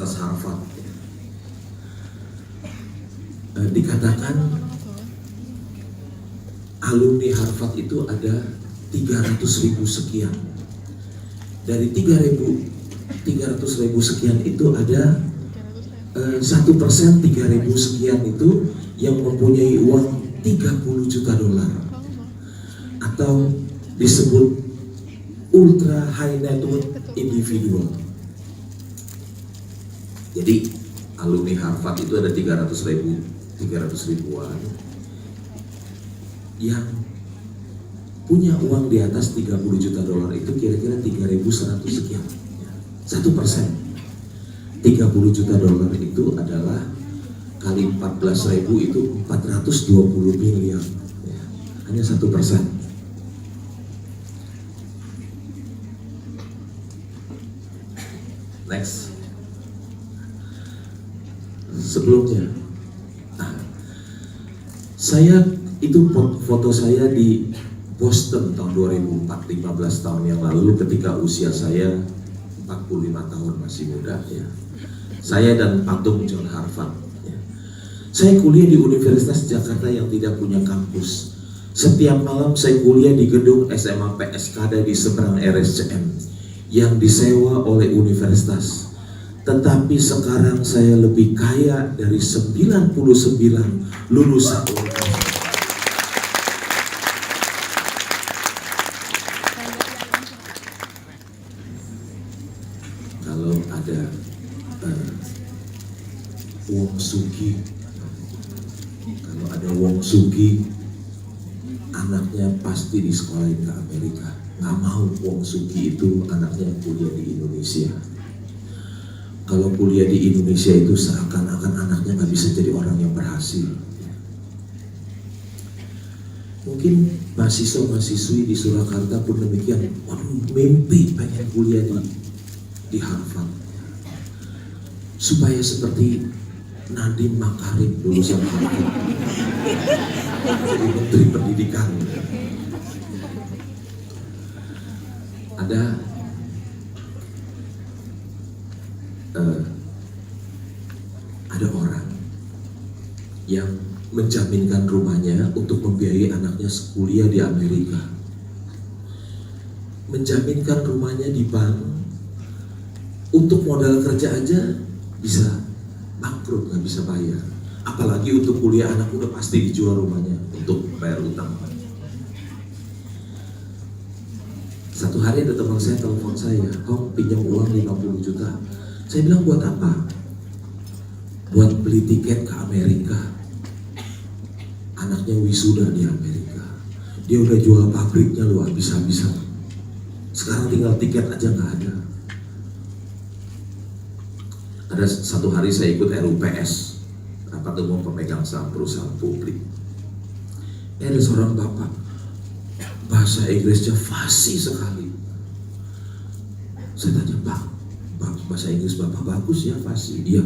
Universitas Harvard. Dikatakan alumni Harvard itu ada 300.000 sekian. Dari 300.000 sekian itu ada 1%, 3.000 sekian itu yang mempunyai uang 30 juta dolar atau disebut ultra high net worth individual. Jadi alumni Harvard itu ada 300 ribuan yang punya uang di atas 30 juta dolar itu kira-kira 3.100 sekian. 1%. 30 juta dolar itu adalah kali 14.000 itu 420 miliar. Ya, hanya 1%. Next. Sebelumnya, saya itu foto saya di Boston tahun 2004, 15 tahun yang lalu ketika usia saya 45 tahun, masih muda ya. Saya dan patung John Harvard ya. Saya kuliah di Universitas Jakarta yang tidak punya kampus. Setiap malam saya kuliah di gedung SMA PSKD di seberang RSCM yang disewa oleh universitas. Tetapi sekarang saya lebih kaya dari 99 lulusan universitas. Kalau ada Wong Suki, kalau ada Wong Suki, anaknya pasti disekolahin ke Amerika. Nggak mau Wong Suki itu anaknya kuliah di Indonesia. Kalau kuliah di Indonesia itu seakan-akan anaknya nggak bisa jadi orang yang berhasil. Mungkin mahasiswa-mahasiswi di Surakarta pun demikian. Waduh, mimpi pengen kuliah di Harvard supaya seperti Nadiem Makarim lulusan Harvard jadi menteri pendidikan. Ada orang yang menjaminkan rumahnya untuk membiayai anaknya kuliah di Amerika, menjaminkan rumahnya di bank untuk modal kerja aja bisa bangkrut, nggak bisa bayar. Apalagi untuk kuliah anak udah pasti dijual rumahnya untuk bayar utang. Satu hari ada teman saya telepon saya, "Kong, pinjam uang 50 juta. Saya bilang, "Buat apa?" "Buat beli tiket ke Amerika. Anaknya wisuda di Amerika. Dia udah jual pabriknya loh habis-habisan. Sekarang tinggal tiket aja nggak ada." Ada satu hari saya ikut RUPS, rapat umum pemegang saham perusahaan publik. Ada seorang bapak, bahasa Inggrisnya fasih sekali. Saya tanya, "Pak, bahasa Inggris Bapak bagus ya?" "Fasih." "Iya,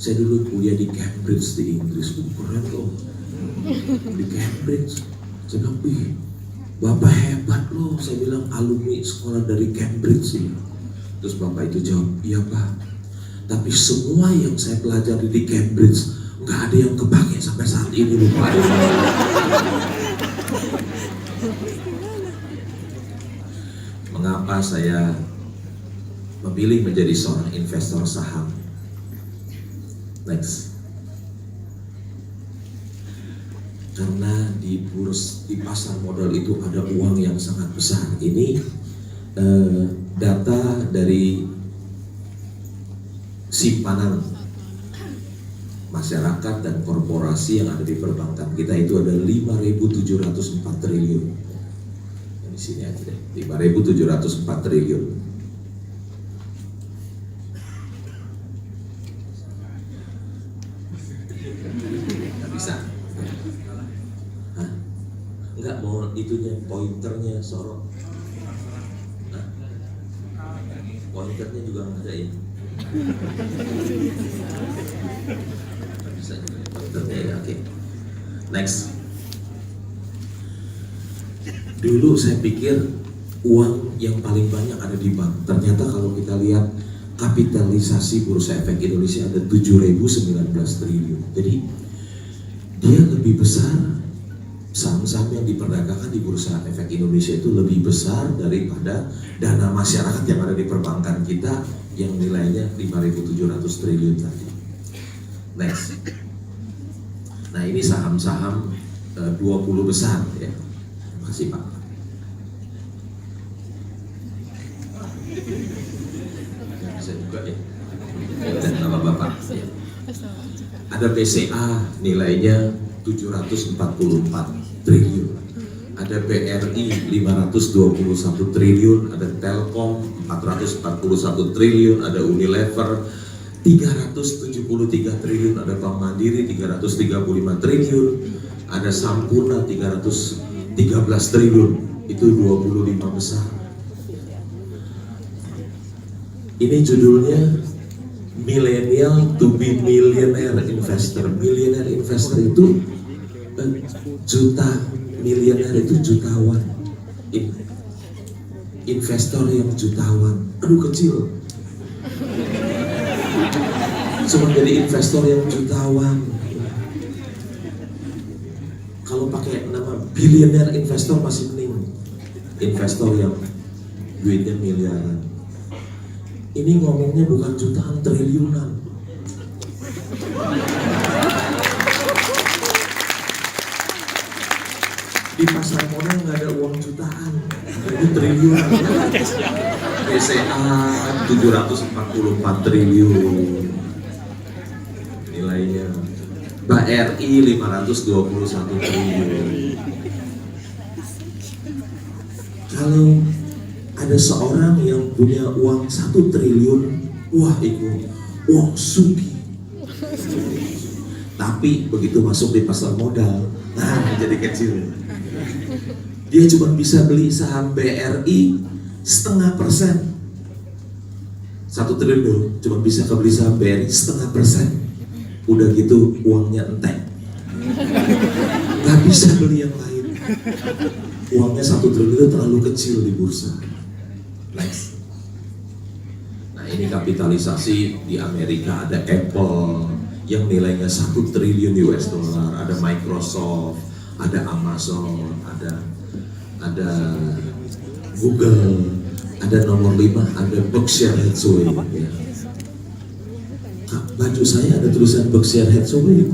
saya dulu kuliah di Cambridge di Inggris." "Keren loh, di Cambridge." Saya bilang, "Wih, Bapak hebat loh." Saya bilang, "Alumni sekolah dari Cambridge ya." Terus Bapak itu jawab, "Iya Pak, tapi semua yang saya pelajari di Cambridge nggak ada yang kepake sampai saat ini loh Pak." Mengapa saya memilih menjadi seorang investor saham? Next. Karena di pasar modal itu ada uang yang sangat besar. Ini data dari simpanan masyarakat dan korporasi yang ada di perbankan kita itu ada 5.704 triliun. Di sini aja deh, 5.704 triliun. Nggak bisa. Hah? Nggak mau itunya, pointernya sorot. Hah? Pointernya juga nggak ada ya. Bisa juga pointernya ya, oke. Next. Dulu saya pikir uang yang paling banyak ada di bank. Ternyata kalau kita lihat kapitalisasi Bursa Efek Indonesia ada 7.019 triliun. Jadi dia lebih besar, saham-saham yang diperdagangkan di Bursa Efek Indonesia itu lebih besar daripada dana masyarakat yang ada di perbankan kita yang nilainya 5.700 triliun tadi. Next. Nah ini saham-saham 20 besar ya. Terima kasih Pak. Bisa juga ya. Dan nama Bapak. Ya. Ada BCA nilainya 744 triliun. Ada BRI 521 triliun, ada Telkom 441 triliun, ada Unilever 373 triliun, ada Bank Mandiri 335 triliun, ada Sampurna 313 triliun. Itu 25 besar. Ini judulnya Millennial to be Millionaire Investor. Millionaire investor itu juta, miliuner itu jutawan. Investor yang jutawan, aduh kecil. Cuma jadi investor yang jutawan. Kalau pakai nama billionaire investor masih mending. Investor yang duitnya miliaran. Ini ngomongnya bukan jutaan, triliunan. Di pasar modal nggak ada uang jutaan, ini triliunan. BCA 744 triliun nilainya, BRI 521 triliun. Kalau ada seorang yang punya uang 1 triliun, wah itu uang sugih. Tapi begitu masuk di pasar modal, nah jadi kecil. Dia cuma bisa beli saham BRI 0,5%. 1 triliun cuma bisa kebeli saham BRI 0,5%. Udah gitu uangnya entek. Gak bisa beli yang lain. Uangnya 1 triliun terlalu kecil di bursa. Next. Nah ini kapitalisasi di Amerika, ada Apple yang nilainya 1 triliun US dollar, ada Microsoft, ada Amazon, ada Google, ada nomor 5, ada Berkshire Hathaway. Ya. Baju saya ada tulisan Berkshire Hathaway.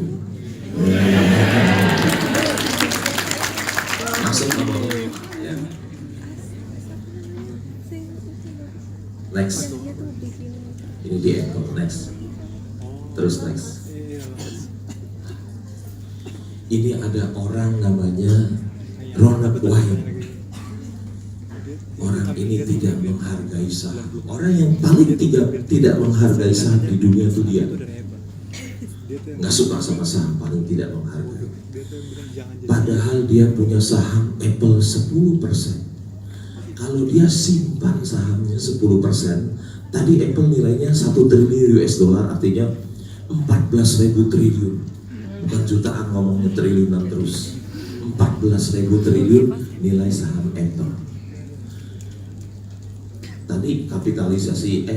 Masuk nomor 5. Ya. Next. Ini di Apple. Next. Terus next. Ini ada orang namanya Ronald Wayne. Orang ini tidak menghargai saham. Orang yang paling tidak menghargai saham di dunia itu dia. Nggak suka sama saham, paling tidak menghargai. Padahal dia punya saham Apple 10%. Kalau dia simpan sahamnya 10%, tadi Apple nilainya 1 triliun US dollar, artinya 14.000 triliun. Bukan jutaan, ngomongnya triliunan terus. 14.000 triliun nilai saham Apple. Tadi kapitalisasi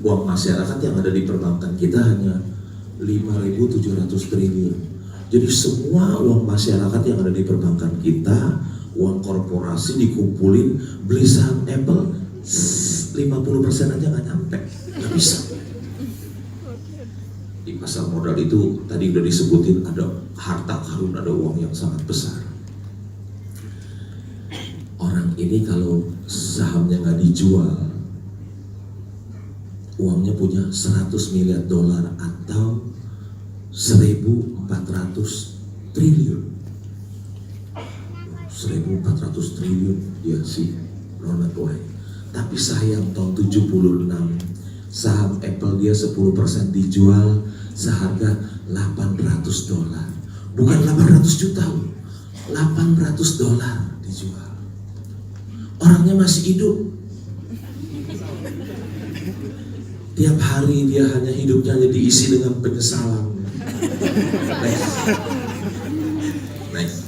uang masyarakat yang ada di perbankan kita hanya 5.700 triliun. Jadi semua uang masyarakat yang ada di perbankan kita, uang korporasi dikumpulin beli saham Apple 50% aja nggak nyampe, nggak bisa. Di pasar modal itu tadi udah disebutin ada harta karun, ada uang yang sangat besar. Orang ini kalau sahamnya nggak dijual, uangnya punya 100 miliar dolar atau 1.400 triliun. 1.400 triliun dia si Ronald Wayne. Tapi sayang tahun 76 saham Apple dia 10% dijual seharga 800 dolar. Bukan 800 juta, 800 dolar dijual. Orangnya masih hidup. Tiap hari dia hanya hidupnya diisi dengan penyesalan. Next.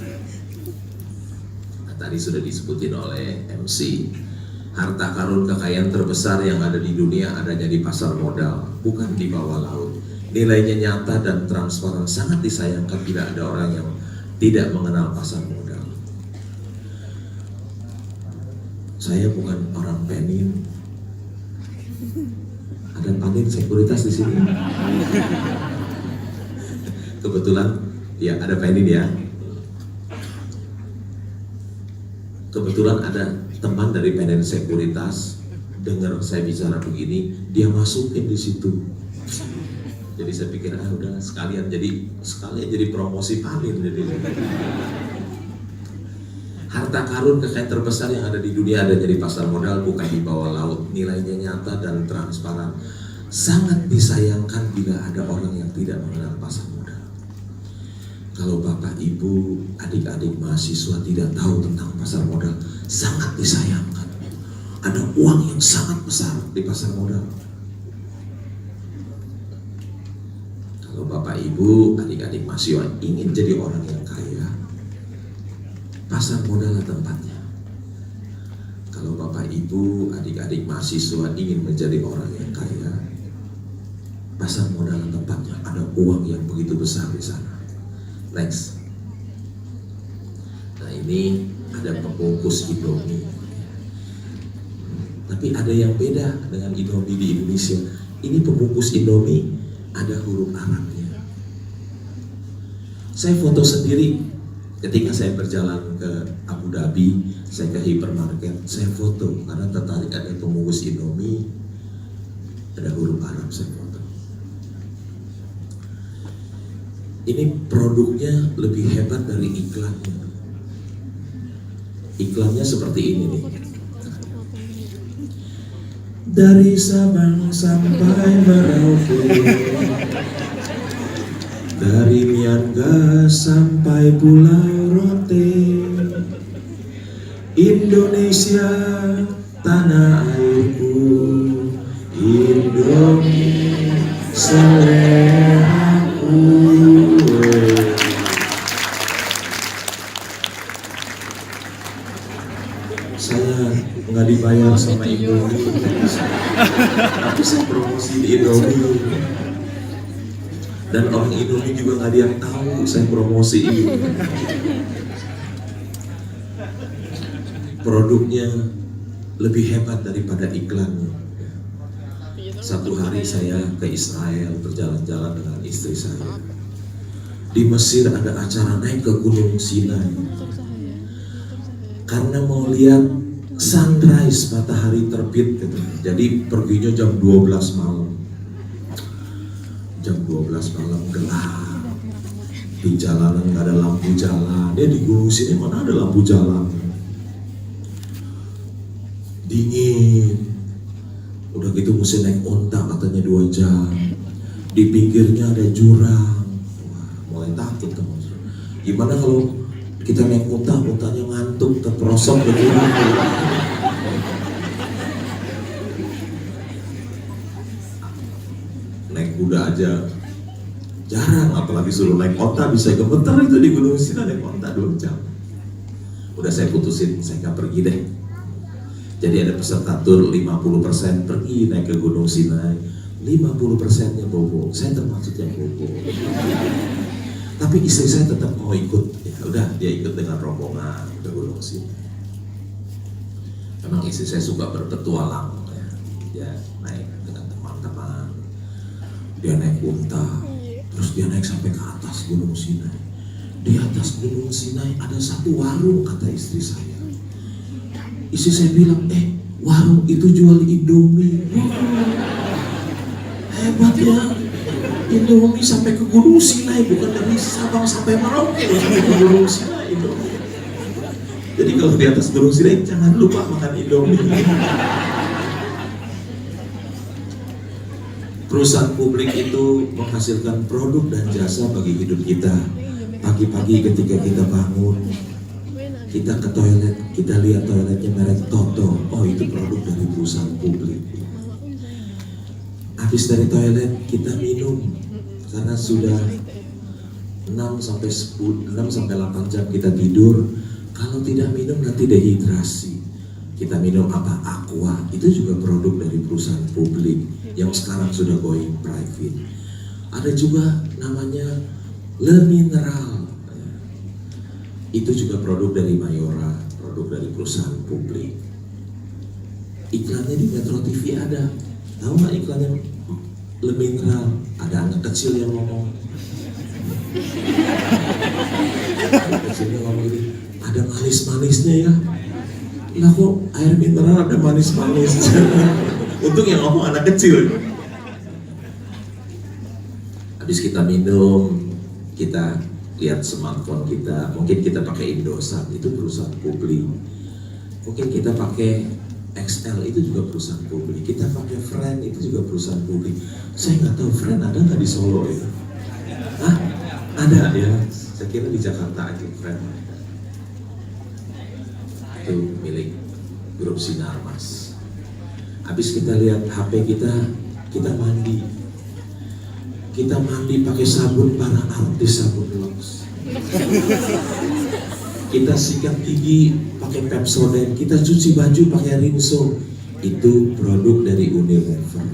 Nah, tadi sudah disebutin oleh MC. Harta karun kekayaan terbesar yang ada di dunia adanya di pasar modal, bukan di bawah laut. Nilainya nyata dan transparan, sangat disayangkan bila ada orang yang tidak mengenal pasar modal. Saya bukan orang penin. Ada panin sekuritas di sini. Kebetulan, ya ada penin ya. Kebetulan ada teman dari penin sekuritas dengar saya bicara begini, dia masukin di situ. Jadi saya pikir udah sekalian jadi promosi panin. Jadi harta karun kekayaan terbesar yang ada di dunia ada di pasar modal, bukan di bawah laut. Nilainya nyata dan transparan. Sangat disayangkan bila ada orang yang tidak mengenal pasar modal. Kalau Bapak, Ibu, adik-adik mahasiswa tidak tahu tentang pasar modal, sangat disayangkan. Ada uang yang sangat besar di pasar modal. Kalau Bapak, Ibu, adik-adik mahasiswa ingin jadi orang yang kaya, pasar modal tempatnya. Kalau Bapak, Ibu, adik-adik mahasiswa ingin menjadi orang yang kaya, pasar modal tempatnya. Ada uang yang begitu besar di sana. Next. Nah, ini ada pembungkus Indomie. Tapi ada yang beda dengan Indomie di Indonesia. Ini pembungkus Indomie ada huruf Arabnya. Saya foto sendiri ketika saya berjalan ke Abu Dhabi, saya ke hypermarket, saya foto karena tertarik ada pembungkus Indomie ada huruf Arab, saya foto. Ini produknya lebih hebat dari iklannya. Iklannya seperti ini nih. Dari Sabang sampai Merauke, dari Myanmar sampai Pulau Rote, Indonesia tanah airku, Indomie seleraku. Saya nggak dibayar sama Indomie, tapi saya promosi di Indomie. Dan orang Indomie juga nggak ada yang tahu saya promosi ini. Produknya lebih hebat daripada iklannya. Satu hari saya ke Israel berjalan-jalan dengan istri saya. Di Mesir ada acara naik ke Gunung Sinai. Karena mau lihat sunrise, matahari terbit gitu. Jadi perginya jam 12 malam. Jam 12 malam gelap. Di jalanan nggak ada lampu jalan. Dia di Gunung Sinai mana ada lampu jalan. Dingin. Udah gitu mesti naik onta katanya 2 jam. Di pinggirnya ada jurang. Wah, mulai takut teman. Gimana kalau kita naik onta, ontanya ngantuk, terperosok ke jurang. Naik kuda aja jarang, apalagi suruh naik onta, bisa gemeter itu di Gunung Sinai naik onta 2 jam. Udah saya putusin, saya nggak pergi deh. Jadi ada peserta tur 50% pergi naik ke Gunung Sinai, 50%-nya bobo. Saya termasuk yang bobo. Tapi istri saya tetap mau ikut. Ya udah, dia ikut dengan rombongan ke Gunung Sinai. Memang istri saya suka berpetualang ya. Dia naik dengan teman-teman. Dia naik unta, terus dia naik sampai ke atas Gunung Sinai. Di atas Gunung Sinai ada satu warung, kata istri saya. Istri saya bilang, warung itu jual Indomie. Hebat ya, Indomie sampai ke Gunung Sinai, bukan dari Sabang sampai Merauke, sampai ke Gunung Sinai Indomie. Jadi kalau di atas Gunung Sinai jangan lupa makan Indomie. Perusahaan publik itu menghasilkan produk dan jasa bagi hidup kita. Pagi-pagi ketika kita bangun, kita ke toilet, kita lihat toiletnya merek Toto. Oh, itu produk dari perusahaan publik. Habis dari toilet kita minum karena sudah 6 sampai 8 jam kita tidur. Kalau tidak minum nanti dehidrasi. Kita minum apa? Aqua, itu juga produk dari perusahaan publik yang sekarang sudah going private. Ada juga namanya Le Mineral, itu juga produk dari Mayora, produk dari perusahaan publik. Iklannya di Metro TV ada, tahu nggak iklannya Le Mineral? Ada anak kecil yang ngomong, anak kecilnya ngomong ini, ada manis-manisnya ya. Lah kok air mineral ada manis-manis? Untuk yang ngomong anak kecil. Habis kita minum, kita lihat smartphone kita, mungkin kita pakai Indosat, itu perusahaan publik. Mungkin kita pakai XL, itu juga perusahaan publik. Kita pakai Friend, itu juga perusahaan publik. Saya nggak tahu Friend ada nggak di Solo itu? Hah? Ada ya? Saya kira di Jakarta aja Friend. Itu milik grup Sinarmas. Habis kita lihat HP kita mandi. Kita mandi pakai sabun para artis, sabun Lux. Kita sikat gigi pakai Pepsodent, kita cuci baju pakai Rinso. Itu produk dari Unilever.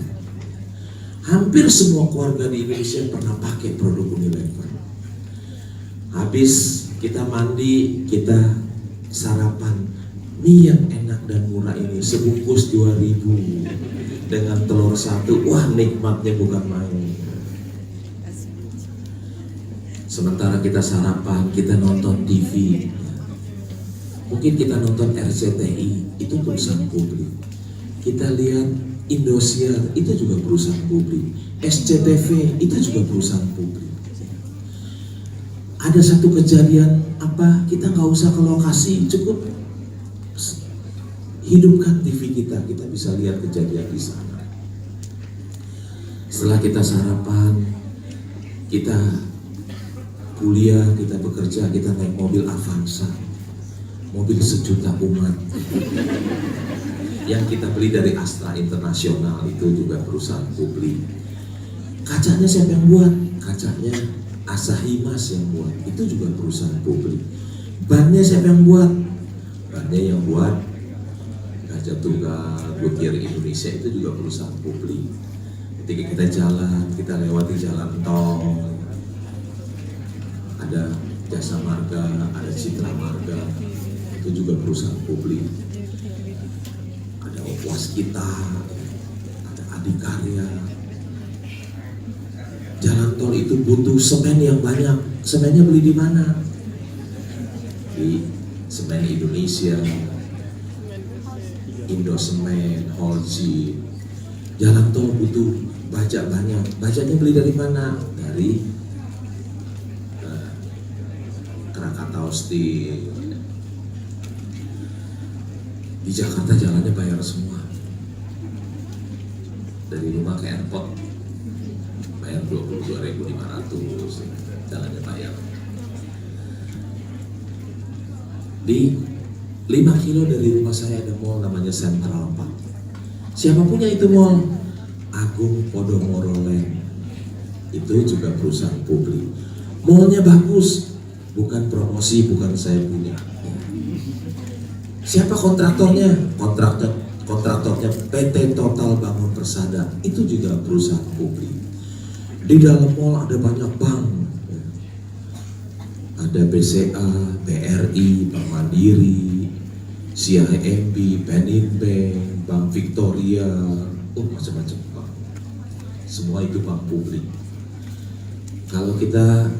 Hampir semua keluarga di Indonesia pernah pakai produk Unilever. Habis kita mandi, kita sarapan mie yang enak dan murah ini, sebungkus 2.000 dengan telur 1. Wah, nikmatnya bukan main. Sementara kita sarapan, kita nonton TV, mungkin kita nonton RCTI, itu perusahaan publik. Kita lihat Indosiar, itu juga perusahaan publik. SCTV, itu juga perusahaan publik. Ada satu kejadian apa, kita nggak usah ke lokasi, cukup hidupkan TV kita bisa lihat kejadian di sana. Setelah kita sarapan, kita kuliah, kita bekerja, kita naik mobil Avanza, mobil 1 juta umat, yang kita beli dari Astra Internasional, itu juga perusahaan publik. Kacanya siapa yang buat? Kacanya Asahi Mas yang buat, itu juga perusahaan publik. Bannya siapa yang buat? Bannya yang buat Gajah Tunggal, Goodyear Indonesia, itu juga perusahaan publik. Ketika kita jalan, kita lewati jalan tol, ada Jasa Marga, ada Citra Marga, itu juga perusahaan publik. Ada Waskita, ada Adikarya. Jalan tol itu butuh semen yang banyak. Semennya beli di mana? Di Semen Indonesia, Indosemen, Holcim. Jalan tol butuh baja banyak. Bajanya beli dari mana? Dari Krakatau Steel. Di Jakarta jalannya bayar semua. Dari rumah ke airport bayar 22.500, jalannya bayar. Di 5 kilo dari rumah saya ada mall namanya Central Park. Siapa punya itu mall? Agung Podomoro Land. Itu juga perusahaan publik. Mallnya bagus, bukan promosi, bukan saya punya. Siapa kontraktornya? Kontraktornya PT Total Bangun Persada. Itu juga perusahaan publik. Di dalam mall ada banyak bank. Ada BCA, BRI, Bank Mandiri, CIMB, Penin Bank, Bank Victoria, macam-macam bank. Semua itu bank publik. Kalau kita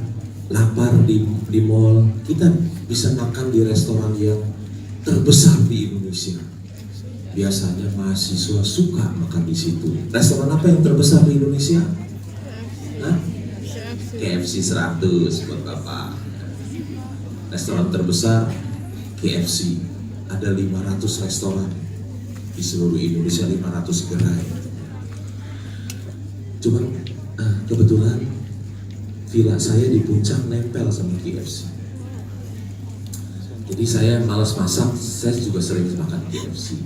lapar di mall, kita bisa makan di restoran yang terbesar di Indonesia. Biasanya mahasiswa suka makan di situ. Restoran apa yang terbesar di Indonesia? Hah? KFC 100 buat Bapak. Restoran terbesar KFC, ada 500 restoran di seluruh Indonesia, 500 gerai. Cuman kebetulan villa saya di Puncak nempel sama KFC. Jadi saya malas masak, saya juga sering makan KFC.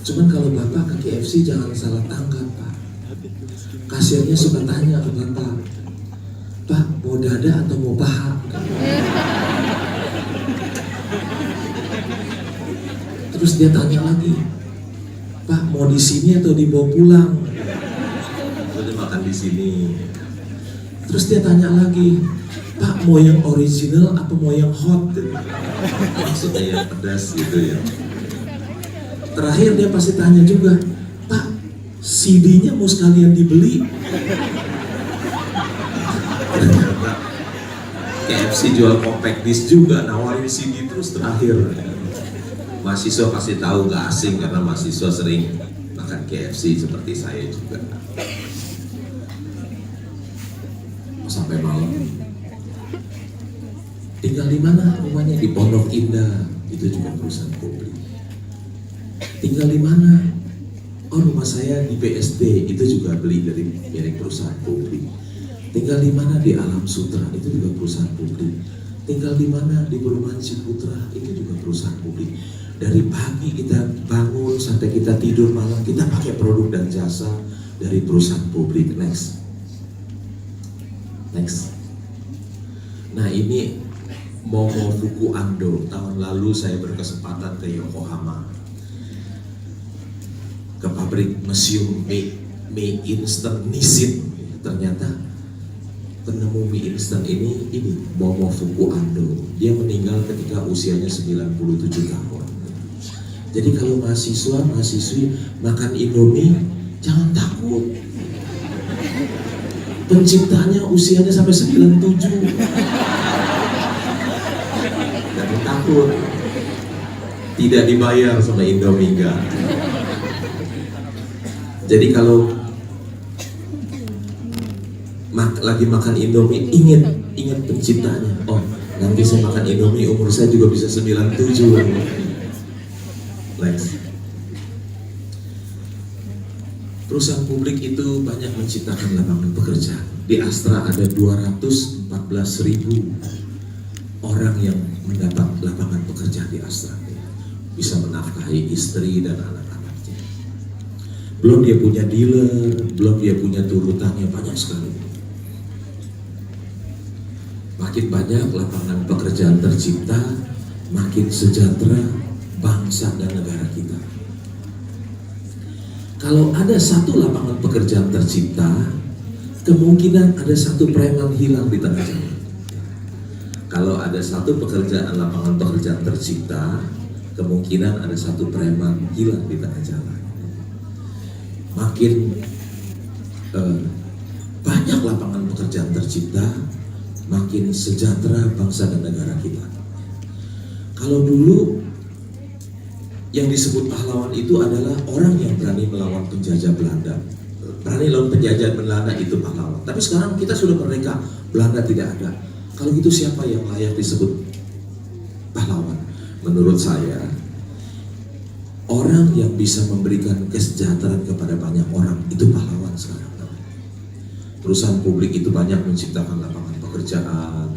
Cuman kalau Bapak ke KFC jangan salah tanggap, Pak. Kasirnya suka tanya ke Bapak, Pak mau dada atau mau paha? Terus dia tanya lagi, Pak mau di sini atau dibawa pulang? Udah makan di sini. Terus dia tanya lagi, Pak mau yang original apa mau yang hot? Maksudnya yang pedas gitu ya. Terakhir dia pasti tanya juga, Pak CD-nya mau sekalian dibeli? Ternyata KFC jual compact disc juga, nawarin CD terus terakhir. Mahasiswa pasti tahu, gak asing karena mahasiswa sering makan KFC seperti saya juga. Sampai malam. Tinggal di mana rumahnya? Di Pondok Indah, itu juga perusahaan publik. Tinggal di mana? Oh rumah saya di BSD, itu juga beli dari milik perusahaan publik. Tinggal di mana? Di Alam Sutra, itu juga perusahaan publik. Tinggal di mana? Di Perumahan Ciputra, itu juga perusahaan publik. Dari pagi kita bangun sampai kita tidur malam, kita pakai produk dan jasa dari perusahaan publik. Next. Nah ini Momofuku Ando. Tahun lalu saya berkesempatan ke Yokohama, ke pabrik museum mie instant Nissin. Ternyata penemu mie instant ini Momofuku Ando. Dia meninggal ketika usianya 97 tahun. Jadi kalau mahasiswi makan Indomie, jangan takut. Penciptanya usianya sampai 97. Jangan takut. Tidak dibayar sama Indomie, enggak. Jadi kalau lagi makan Indomie, ingat penciptanya. Oh, nanti saya makan Indomie, umur saya juga bisa 97. Next. Perusahaan publik itu banyak menciptakan lapangan pekerjaan. Di Astra ada 214.000 orang yang mendapat lapangan pekerjaan di Astra. Bisa menafkahi istri dan anak-anaknya. Belum dia punya dealer, belum dia punya turutannya, banyak sekali. Makin banyak lapangan pekerjaan tercipta, makin sejahtera bangsa dan negara kita. Kalau ada satu lapangan pekerjaan tercipta, kemungkinan ada satu preman hilang di tengah jalan. Kalau ada satu lapangan pekerjaan tercipta, kemungkinan ada satu preman hilang di tengah jalan. Makin banyak lapangan pekerjaan tercipta, makin sejahtera bangsa dan negara kita. Kalau dulu yang disebut pahlawan itu adalah orang yang berani melawan penjajah Belanda. Berani melawan penjajah Belanda itu pahlawan. Tapi sekarang kita sudah merdeka, Belanda tidak ada. Kalau gitu siapa yang layak disebut pahlawan? Menurut saya, orang yang bisa memberikan kesejahteraan kepada banyak orang itu pahlawan sekarang. Perusahaan publik itu banyak menciptakan lapangan pekerjaan,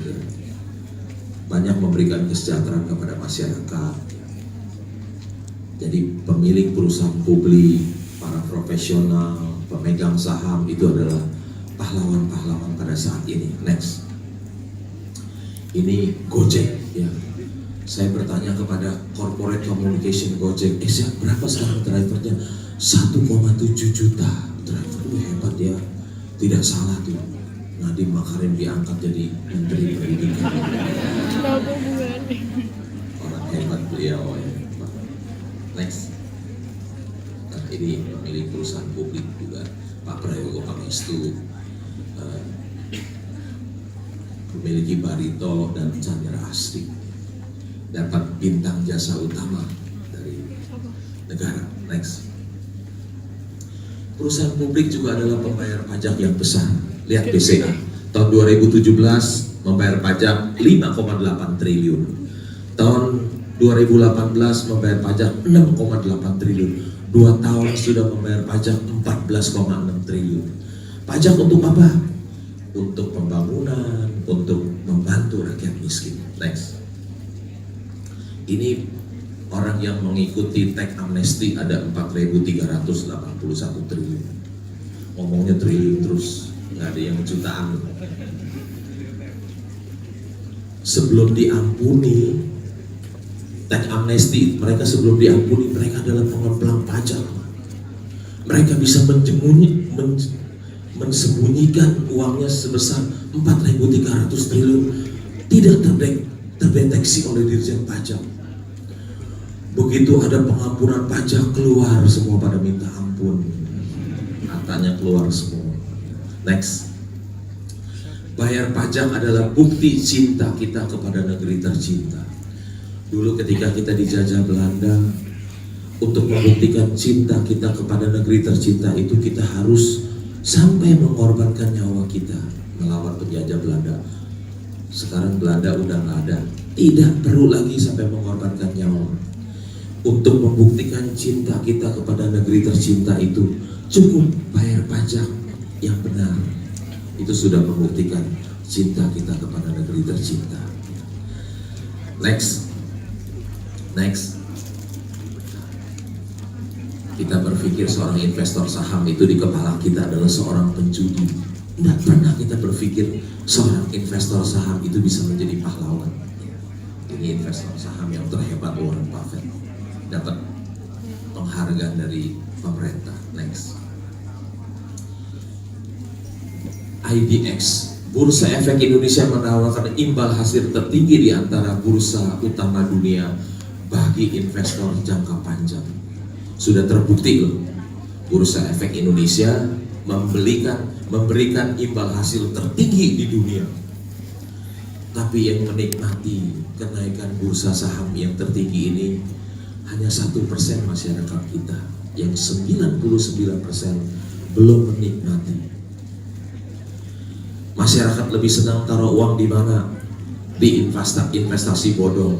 banyak memberikan kesejahteraan kepada masyarakat. Jadi pemilik perusahaan publik, para profesional, pemegang saham itu adalah pahlawan-pahlawan pada saat ini. Next. Ini Gojek ya. Saya bertanya kepada corporate communication Gojek, berapa sekarang drivernya? 1,7 juta driver. Hebat ya. Tidak salah tuh. Nadiem Makarim diangkat jadi Menteri Pendidikan. Orang hebat beliau ya. Next. Nah, ini pemilik perusahaan publik juga Pak Prayogo Pangestu, memiliki Barito dan Chandra Asri, dapat bintang jasa utama dari negara. Next. Perusahaan publik juga adalah pembayar pajak yang besar. Lihat BCA tahun 2017 membayar pajak 5,8 triliun. Tahun 2018 membayar pajak 6,8 triliun. 2 tahun sudah membayar pajak 14,6 triliun. Pajak untuk apa? Untuk pembangunan, untuk membantu rakyat miskin. Next. Ini orang yang mengikuti teks amnesti ada 4.381 triliun. Ngomongnya triliun terus, nggak ada yang jutaan. Sebelum diampuni Tax amnesty, mereka sebelum diampuni, mereka adalah pengemplang pajak. Mereka bisa mensembunyikan uangnya sebesar 4.300 triliun, tidak terdeteksi oleh Dirjen Pajak. Begitu ada pengampunan pajak, keluar semua pada minta ampun, katanya keluar semua. Next. Bayar pajak adalah bukti cinta kita kepada negeri tercinta. Dulu ketika kita dijajah Belanda, untuk membuktikan cinta kita kepada negeri tercinta itu kita harus sampai mengorbankan nyawa kita melawan penjajah Belanda. Sekarang Belanda udah nggak ada, tidak perlu lagi sampai mengorbankan nyawa. Untuk membuktikan cinta kita kepada negeri tercinta itu cukup bayar pajak yang benar. Itu sudah membuktikan cinta kita kepada negeri tercinta. Next. Kita berpikir seorang investor saham itu di kepala kita adalah seorang penjudi. Tidak pernah kita berpikir seorang investor saham itu bisa menjadi pahlawan. Ini investor saham yang terhebat, Warren Buffett, dapat penghargaan dari pemerintah. Next. IDX, Bursa Efek Indonesia menawarkan imbal hasil tertinggi di antara bursa utama dunia bagi investor jangka panjang. Sudah terbukti loh, Bursa Efek Indonesia memberikan imbal hasil tertinggi di dunia. Tapi yang menikmati kenaikan bursa saham yang tertinggi ini hanya 1% masyarakat kita, yang 99% belum menikmati. Masyarakat lebih senang taruh uang di mana? Di investasi bodong,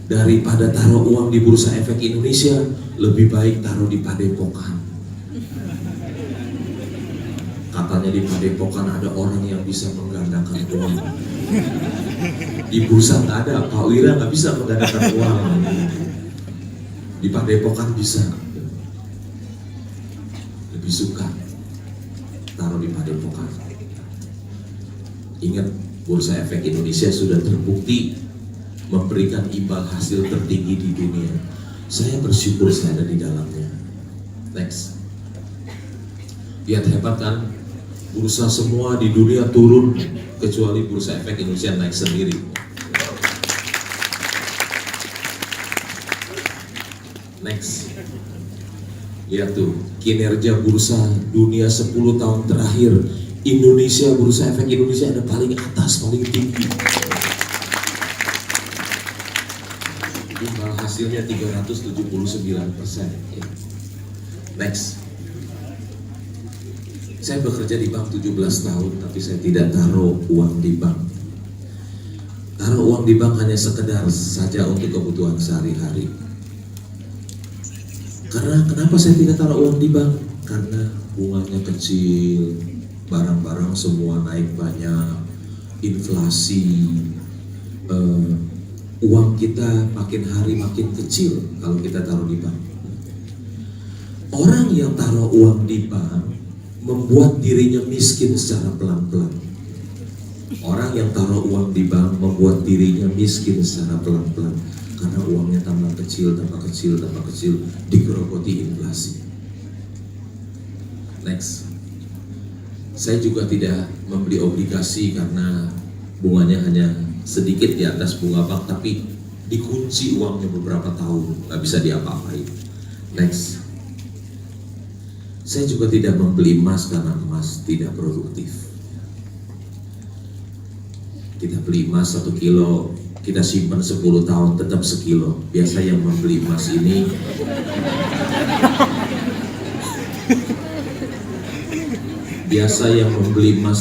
daripada taruh uang di Bursa Efek Indonesia. Lebih baik taruh di Padepokan. Katanya di Padepokan ada orang yang bisa menggandakan uang. Di bursa nggak ada, Pak Wira nggak bisa menggandakan uang. Di Padepokan bisa. Lebih suka taruh di Padepokan. Ingat, Bursa Efek Indonesia sudah terbukti memberikan imbal hasil tertinggi di dunia. Saya bersyukur saya ada di dalamnya. Next. Lihat hebat kan? Bursa semua di dunia turun, kecuali Bursa Efek Indonesia naik sendiri. Next. Lihat tuh, kinerja bursa dunia 10 tahun terakhir, Indonesia, Bursa Efek Indonesia ada paling atas, paling tinggi. Imbal hasilnya 379%. Next. Saya bekerja di bank 17 tahun, tapi saya tidak taruh uang di bank. Taruh uang di bank hanya sekedar saja untuk kebutuhan sehari-hari. Karena kenapa saya tidak taruh uang di bank? Karena bunganya kecil, barang-barang semua naik banyak, inflasi, uang kita makin hari makin kecil kalau kita taruh di bank. Orang yang taruh uang di bank membuat dirinya miskin secara pelan-pelan. Orang yang taruh uang di bank membuat dirinya miskin secara pelan-pelan. Karena uangnya tambah kecil, digerogoti inflasi. Next. Saya juga tidak membeli obligasi karena bunganya hanya sedikit di atas bunga bank, tapi dikunci uangnya beberapa tahun, nggak bisa diapa-apain. Next. Saya juga tidak membeli emas karena emas tidak produktif. Kita beli emas 1 kilo, kita simpan 10 tahun tetap sekilo. Biasa yang membeli emas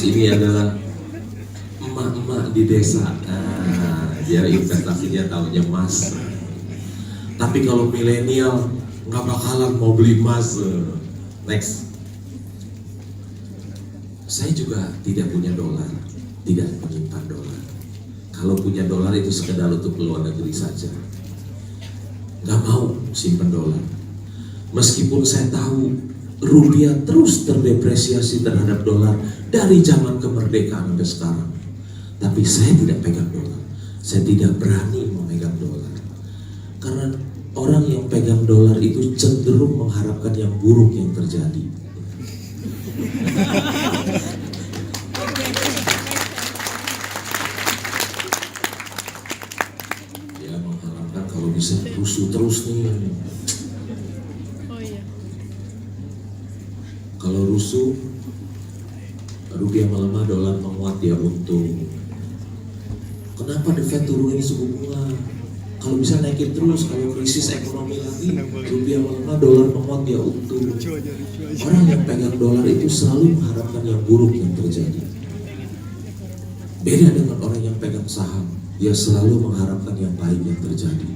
ini adalah emak-emak di desa. Dia investasinya tahunya emas. Tapi kalau milenial nggak bakalan mau beli emas. Next. Saya juga tidak punya dolar, tidak menyimpan dolar. Kalau punya dolar itu sekedar untuk luar negeri saja. Nggak mau simpan dolar. Meskipun saya tahu rupiah terus terdepresiasi terhadap dolar dari zaman kemerdekaan sampai sekarang. Tapi saya tidak pegang dolar. Saya tidak berani memegang dolar. Karena orang yang pegang dolar itu cenderung mengharapkan yang buruk yang terjadi. Dia mengharapkan kalau bisa rusuh terus nih. Kalau rusuh, rupiah melemah, dolar menguat, dia untung. Kenapa The Fed turunin suku bunga? Kalau bisa naikin terus, kalau krisis ekonomi lagi, rupiah melemah, dolar menguat, dia untung. Orang yang pegang dolar itu selalu mengharapkan yang buruk yang terjadi. Beda dengan orang yang pegang saham, dia selalu mengharapkan yang baik yang terjadi.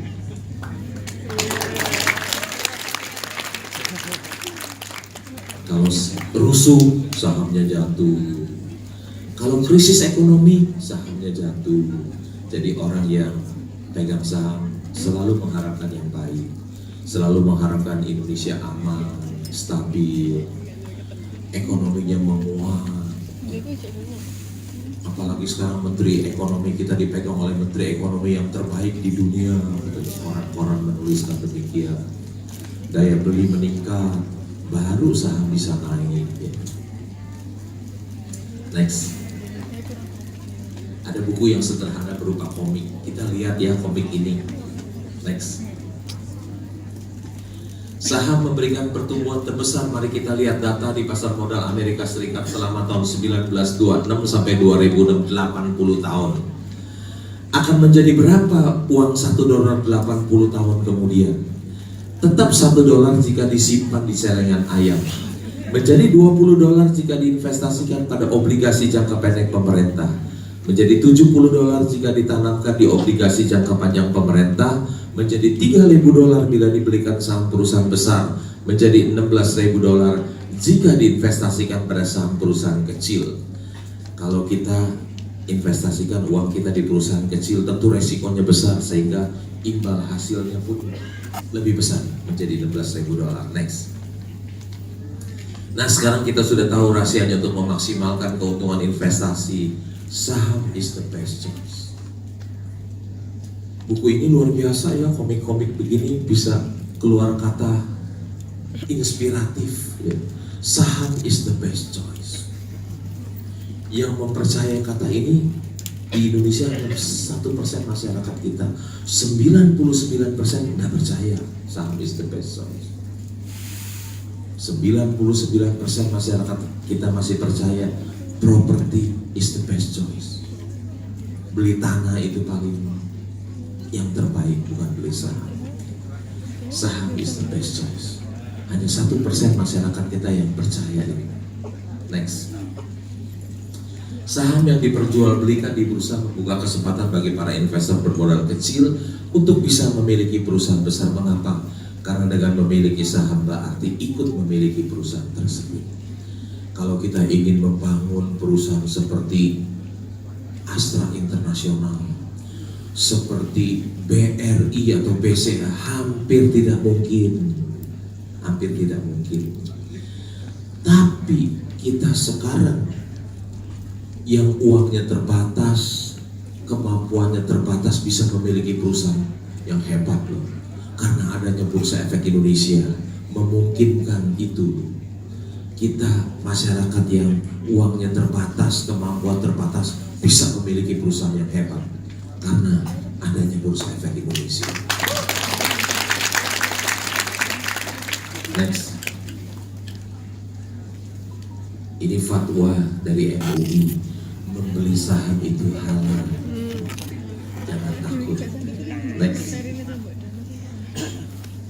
Kalau rusuh, sahamnya jatuh. Kalau krisis ekonomi, sahamnya jatuh. Jadi orang yang pegang saham selalu mengharapkan yang baik, selalu mengharapkan Indonesia aman, stabil, ekonominya menguat. Apalagi sekarang Menteri Ekonomi kita dipegang oleh Menteri Ekonomi yang terbaik di dunia. Koran-koran menuliskan demikian. Daya beli meningkat, baru saham bisa naik. Next. Ada buku yang sederhana berupa komik. Kita lihat ya komik ini. Next. Saham memberikan pertumbuhan terbesar. Mari kita lihat data di pasar modal Amerika Serikat selama tahun 1926 sampai 2080 tahun. Akan menjadi berapa uang $1 80 tahun kemudian? Tetap $1 jika disimpan di celengan ayam. Menjadi $20 jika diinvestasikan pada obligasi jangka pendek pemerintah. Menjadi $70 jika ditanamkan di obligasi jangka panjang pemerintah. Menjadi $3.000 bila dibelikan saham perusahaan besar. Menjadi $16.000 jika diinvestasikan pada saham perusahaan kecil. Kalau kita investasikan uang kita di perusahaan kecil, tentu resikonya besar sehingga imbal hasilnya pun lebih besar, menjadi $16.000. Next. Nah, sekarang kita sudah tahu rahasianya untuk memaksimalkan keuntungan investasi. Saham is the best choice. Buku ini luar biasa ya, komik-komik begini bisa keluar kata inspiratif ya. Saham is the best choice. Yang mempercayai kata ini di Indonesia hanya 1% masyarakat kita. 99% tidak percaya saham is the best choice. 99% masyarakat kita masih percaya property is the best choice. Beli tanah itu paling yang terbaik, bukan beli saham. Saham is the best choice. Hanya 1% masyarakat kita yang percaya ini. Next. Saham yang diperjualbelikan di bursa membuka kesempatan bagi para investor bermodal kecil untuk bisa memiliki perusahaan besar. Mengapa? Karena dengan memiliki saham berarti ikut memiliki perusahaan tersebut. Kalau kita ingin membangun perusahaan seperti Astra Internasional, seperti BRI atau BCA, hampir tidak mungkin. Hampir tidak mungkin. Tapi kita sekarang yang uangnya terbatas, kemampuannya terbatas bisa memiliki perusahaan yang hebat loh. Karena adanya Bursa Efek Indonesia memungkinkan itu. Kita masyarakat yang uangnya terbatas, kemampuan terbatas bisa memiliki perusahaan yang hebat karena adanya Bursa Efek Indonesia. Next. Ini fatwa dari MUI, membeli saham itu halal. Jangan takut. Next.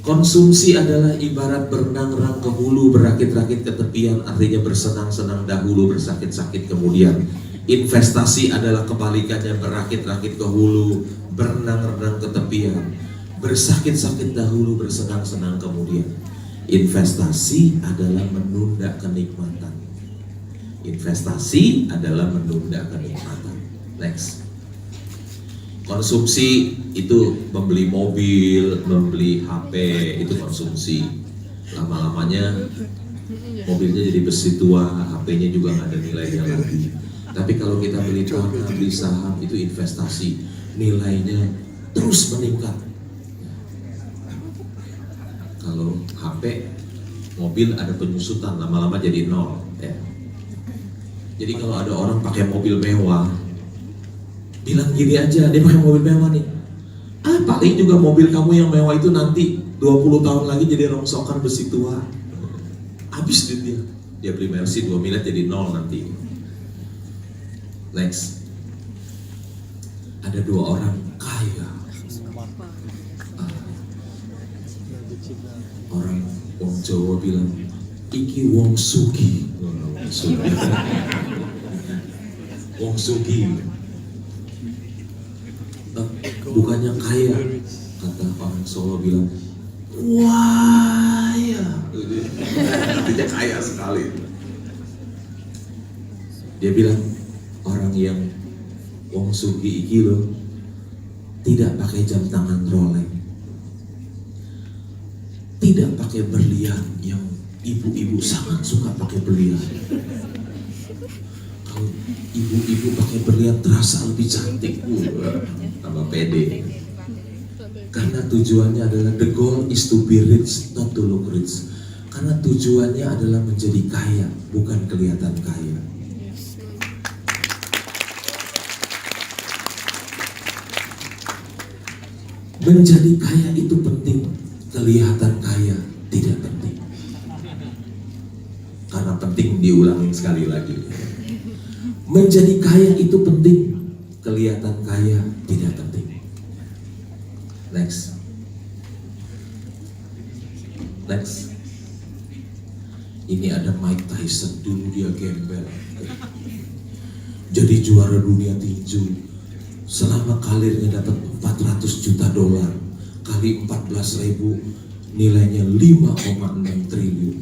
Konsumsi adalah ibarat berenang-renang ke hulu, berakit-rakit ke tepian, artinya bersenang-senang dahulu, bersakit-sakit kemudian. Investasi adalah kebalikannya, berakit-rakit ke hulu, berenang-renang ke tepian, bersakit-sakit dahulu, bersenang-senang kemudian. Investasi adalah menunda kenikmatan. Investasi adalah menunda kenikmatan. Next. Konsumsi itu membeli mobil, membeli HP, itu konsumsi. Lama-lamanya mobilnya jadi besi tua, HP-nya juga nggak ada nilainya lagi. Tapi kalau kita beli tanah, beli saham, itu investasi. nilainya terus meningkat. Kalau HP, mobil ada penyusutan, lama-lama jadi nol. Ya. Jadi kalau ada orang pakai mobil mewah, bilang gini aja, dia pakai mobil mewah nih. Paling juga mobil kamu yang mewah itu nanti 20 tahun lagi jadi rongsokan besi tua. Habis duitnya. Dia beli Mercy 2 miliar jadi nol nanti. Next. Ada 2 orang kaya. Orang Jawa bilang, iki wong sugi. Wong sugi. Bukannya kaya, kata orang Solo bilang, wah ya, artinya kaya sekali. Dia bilang, orang yang wong sugi iki loh, tidak pakai jam tangan Rolex, tidak pakai berlian yang ibu-ibu sangat suka pakai berlian. Kalau ibu-ibu pakai berlian terasa lebih cantik, tambah pede. Karena tujuannya adalah the goal is to be rich, not to look rich. Karena tujuannya adalah menjadi kaya, bukan kelihatan kaya. Menjadi kaya itu penting, kelihatan kaya tidak penting. Karena penting diulangin sekali lagi. Menjadi kaya itu penting, kelihatan kaya tidak penting. Next. Ini ada Mike Tyson, dulu dia gembel. Jadi juara dunia tinju. Selama karirnya dapat $400 juta, kali 14.000 nilainya 5,6 triliun.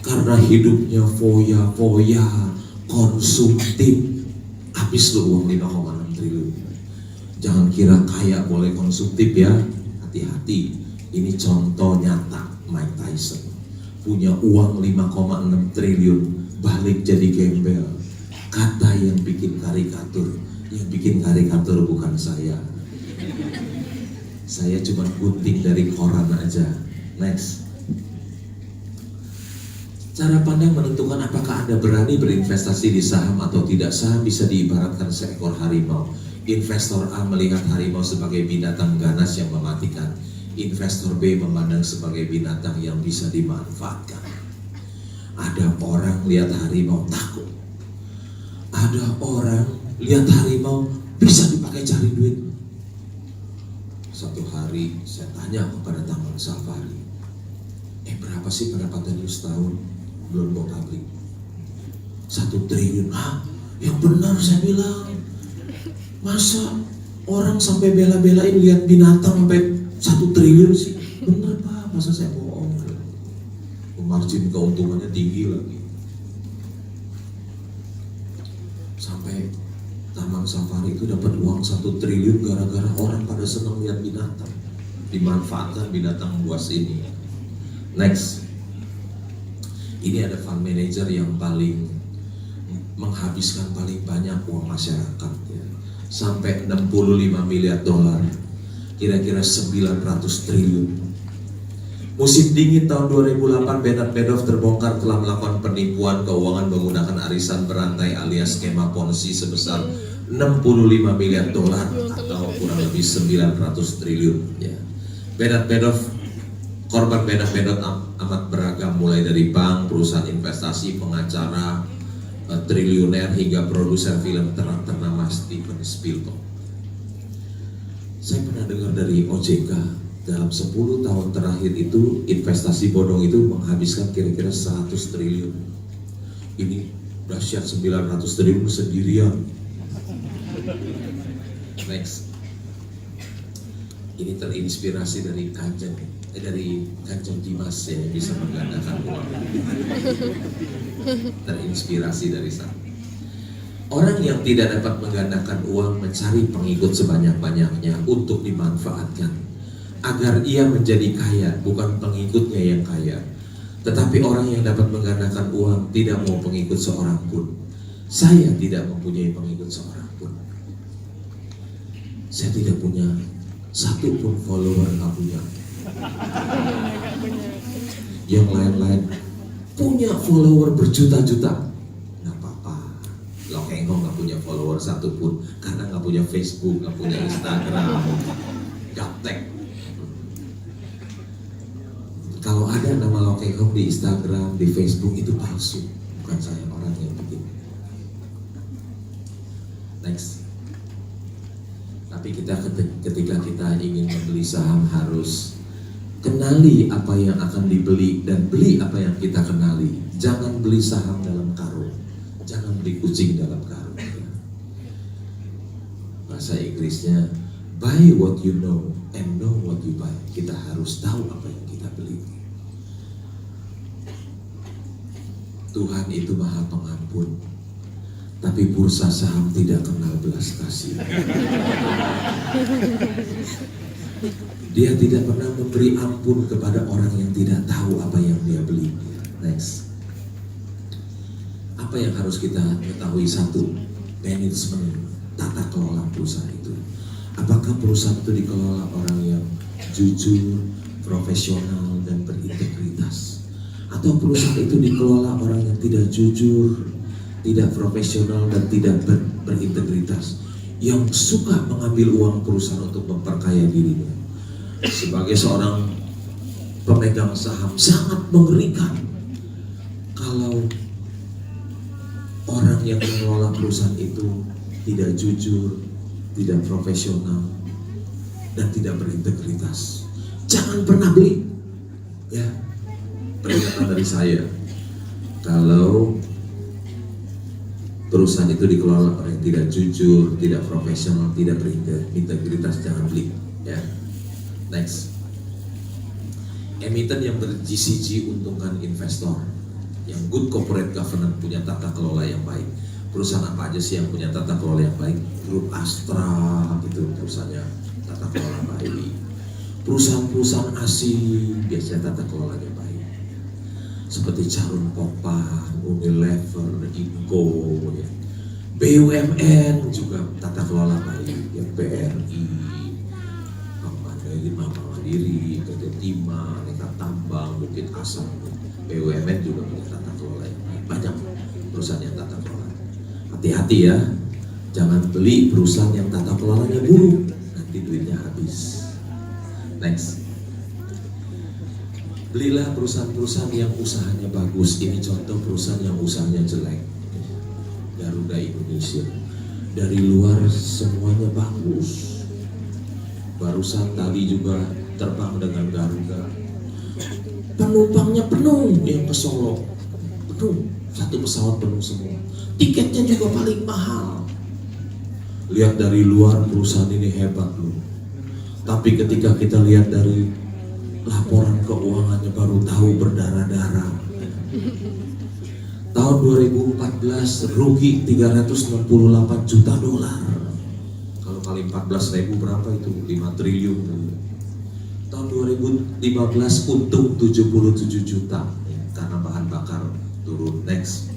Karena hidupnya foya-foya, konsumtif, habis lo uang 5,6 triliun. Jangan kira kaya boleh konsumtif ya, hati-hati. Ini contoh nyata Mike Tyson. Punya uang 5,6 triliun, balik jadi gembel. Kata yang bikin karikatur, yang bikin karikatur bukan saya. Saya cuma gunting dari koran aja. Next. Cara pandang menentukan apakah Anda berani berinvestasi di saham atau tidak. Saham bisa diibaratkan seekor harimau. Investor A melihat harimau sebagai binatang ganas yang mematikan. Investor B memandang sebagai binatang yang bisa dimanfaatkan. Ada orang lihat harimau takut. Ada orang lihat harimau bisa dipakai cari duit. Satu hari saya tanya kepada Taman Safari, berapa sih pendapatan lu setahun? Belum mau publik. 1 triliun. Yang benar saya bilang. Masa orang sampai bela-belain lihat binatang sampai 1 triliun sih? Bener Pak, masa saya bohong? Margin keuntungannya tinggi lagi. Sampai Taman Safari itu dapat uang 1 triliun gara-gara orang pada senang lihat binatang. Dimanfaatkan binatang buas ini. Next. Ini ada fund manager yang paling menghabiskan paling banyak uang masyarakat ya. Sampai 65 miliar dolar, kira-kira 900 triliun. Musim dingin tahun 2008, Bernard Madoff terbongkar telah melakukan penipuan keuangan menggunakan arisan berantai alias skema Ponzi sebesar 65 miliar dolar atau kurang lebih 900 triliun. Ya. Bernard Madoff, korban Bernard Madoff amat beragam, mulai dari bank, perusahaan investasi, pengacara, triliuner hingga produser film ternama Steven Spielberg. Saya pernah dengar dari OJK, dalam 10 tahun terakhir itu investasi bodong itu menghabiskan kira-kira 100 triliun. Ini dahsyat, 900 triliun sendirian. Next. Ini terinspirasi dari Kanjeng Dimas ya, bisa menggandakan uang. Terinspirasi dari sana. Orang yang tidak dapat menggandakan uang mencari pengikut sebanyak-banyaknya untuk dimanfaatkan agar ia menjadi kaya, bukan pengikutnya yang kaya. Tetapi orang yang dapat menggandakan uang tidak mau pengikut seorang pun. Saya tidak mempunyai pengikut seorang pun. Saya tidak punya satu pun follower, nggak punya. Yang lain-lain punya follower berjuta-juta, nggak apa-apa. Lokeng nggak punya follower satu pun karena nggak punya Facebook, nggak punya Instagram, gaptek. Kalau ada nama Lokeng di Instagram, di Facebook itu palsu, bukan saya orang yang bikin. Next. Tapi ketika kita ingin membeli saham harus kenali apa yang akan dibeli dan beli apa yang kita kenali. Jangan beli saham dalam karung, jangan beli kucing dalam karung. Bahasa Inggrisnya buy what you know and know what you buy. Kita harus tahu apa yang kita beli. Tuhan itu Maha Pengampun, tapi bursa saham tidak kenal belas kasih. Dia tidak pernah memberi ampun kepada orang yang tidak tahu apa yang dia beli. Next. Apa yang harus kita ketahui? Satu, manajemen, tata kelola perusahaan itu. Apakah perusahaan itu dikelola orang yang jujur, profesional, dan berintegritas? Atau perusahaan itu dikelola orang yang tidak jujur, tidak profesional, dan tidak berintegritas, yang suka mengambil uang perusahaan untuk memperkaya dirinya? Sebagai seorang pemegang saham, sangat mengerikan kalau orang yang mengelola perusahaan itu tidak jujur, tidak profesional, dan tidak berintegritas. Jangan pernah beli. Ya, peringatan dari saya, kalau perusahaan itu dikelola oleh yang tidak jujur, tidak profesional, tidak berintegritas, jangan beli. Ya. Next. Emiten yang ber-GCG untungkan investor, yang good corporate governance, punya tata kelola yang baik. Perusahaan apa aja sih yang punya tata kelola yang baik? Grup Astra itu perusahaannya tata kelola baik. Perusahaan-perusahaan asing biasanya tata kelolanya baik. Seperti Charun Pokpan, Unilever, Inco, ya. BUMN juga tata kelola baik, ya. BRI, Bank Mandiri, PT Timah, Aneka Tambang, Bukit Asam, BUMN juga punya tata kelola yang baik. Banyak perusahaan yang tata kelola. Hati-hati ya, jangan beli perusahaan yang tata kelolanya buruk, nanti duitnya habis. Next. Belilah perusahaan-perusahaan yang usahanya bagus. Ini contoh perusahaan yang usahanya jelek. Garuda Indonesia. Dari luar semuanya bagus. Barusan tadi juga terbang dengan Garuda. Penumpangnya penuh yang ke Solo. Penuh. Satu pesawat penuh semua. Tiketnya juga paling mahal. Lihat dari luar perusahaan ini hebat loh. Tapi ketika kita lihat dari laporan keuangannya baru tahu berdarah-darah. Tahun 2014 rugi 368 juta dolar. Kalau kali 14.000 berapa itu? 5 triliun. Tahun 2015 untung 77 juta karena bahan bakar turun. Next.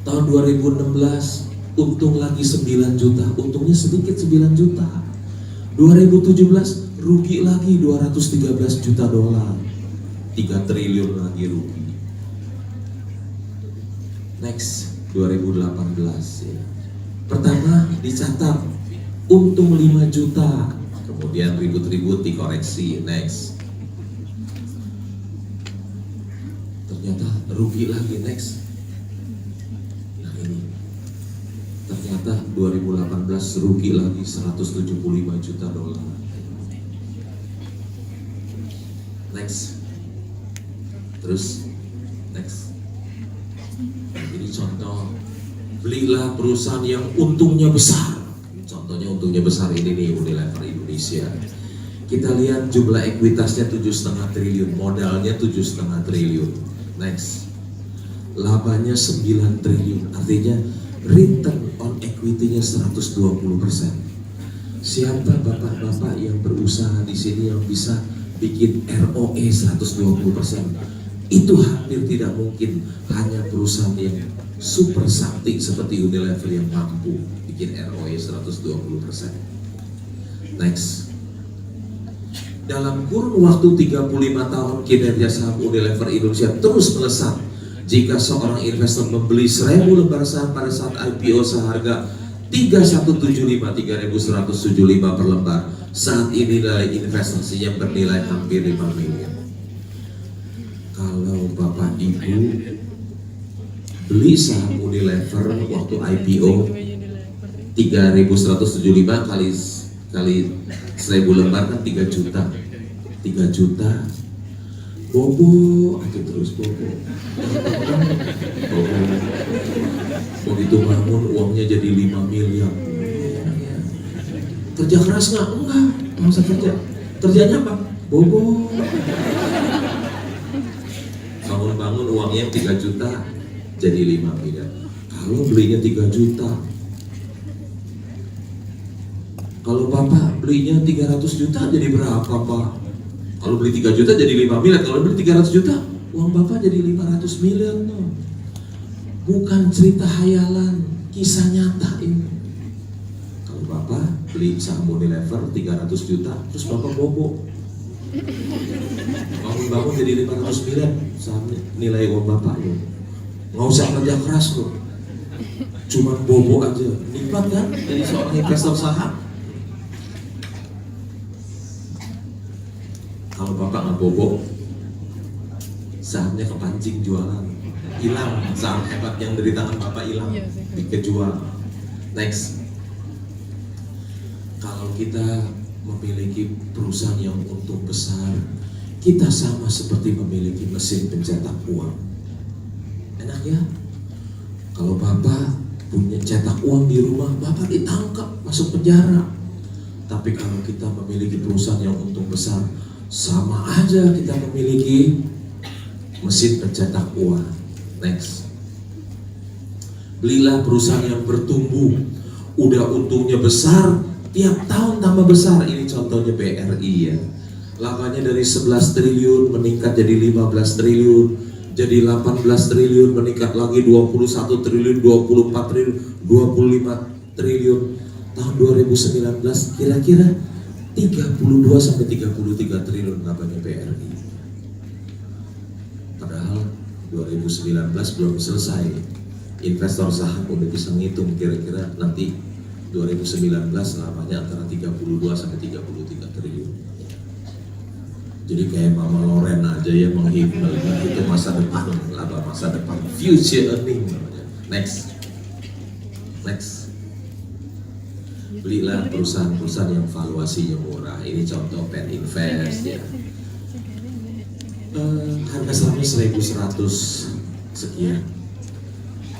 Tahun 2016 untung lagi 9 juta. Untungnya sedikit 9 juta. 2017 rugi lagi 213 juta dolar. 3 triliun lagi rugi. Next, 2018 ya. Pertama dicatat untung 5 juta. Kemudian ribut-ribut dikoreksi. Next. Ternyata rugi lagi. Next. Nah ini. Ternyata 2018 rugi lagi 175 juta dolar. Next. Terus next. Ini contoh, belilah perusahaan yang untungnya besar. Contohnya untungnya besar ini nih, Unilever Indonesia. Kita lihat jumlah ekuitasnya 7,5 triliun, modalnya 7,5 triliun. Next. Labanya 9 triliun, artinya return on equity-nya 120%. Siapa bapak-bapak yang berusaha di sini yang bisa bikin ROE 120%? Itu hampir tidak mungkin, hanya perusahaan yang super sakti seperti Unilever yang mampu bikin ROE 120%. Next. Dalam kurun waktu 35 tahun kinerja saham Unilever Indonesia terus melesat. Jika seorang investor membeli 1000 lembar saham pada saat IPO seharga 3175 per lembar, saat ini nilai investasinya bernilai hampir 5 miliar. Kalau Bapak Ibu beli saham Unilever waktu IPO 3175 kali 1000 lembar kan 3 juta. 3 juta bobo aja terus bobo. Begitu bangun uangnya jadi 5 miliar. Kerja keras nggak? Enggak, nggak usah kerja. Kerjanya apa? Bobo. Bangun-bangun uangnya 3 juta jadi 5 miliar. Kalau belinya 3 juta, kalau Bapak belinya 300 juta jadi berapa Pak? Kalau beli 3 juta jadi 5 miliar. Kalau beli 300 juta, uang Bapak jadi 500 miliar no. Bukan cerita hayalan, kisah nyata ini. Kalau Bapak beli saham Unilever 300 juta, terus Bapak bobo, bangun-bangun jadi 500 miliar saham nilai uang Bapak ya. Nggak usah kerja keras loh, cuma bobo aja, nikmat kan jadi seorang investor saham. Kalau Bapak nggak bobo, sahamnya kepancing jualan, hilang, saham hebat yang dari tangan Bapak hilang, dikejual. Next, kalau kita memiliki perusahaan yang untung besar, kita sama seperti memiliki mesin pencetak uang. Enak ya? Kalau Bapak punya cetak uang di rumah, Bapak ditangkap, masuk penjara. Tapi kalau kita memiliki perusahaan yang untung besar, sama aja kita memiliki mesin pencetak uang. Next. Belilah perusahaan yang bertumbuh, udah untungnya besar, tiap tahun tambah besar. Ini contohnya BRI ya. Labanya dari 11 triliun meningkat jadi 15 triliun, jadi 18 triliun, meningkat lagi 21 triliun, 24 triliun, 25 triliun. Tahun 2019 kira-kira 32 sampai 33 triliun labanya BRI. Padahal 2019 belum selesai. Investor saham udah bisa ngitung kira-kira nanti 2019 labanya antara 32 sampai 33 triliun. Jadi kayak Mama Loren aja ya menghitung itu masa depan, laba masa depan, future earning namanya. Next. Belilah perusahaan-perusahaan yang valuasinya murah. Ini contoh Pen Invest ya. Harga sahamnya 1.100 sekian.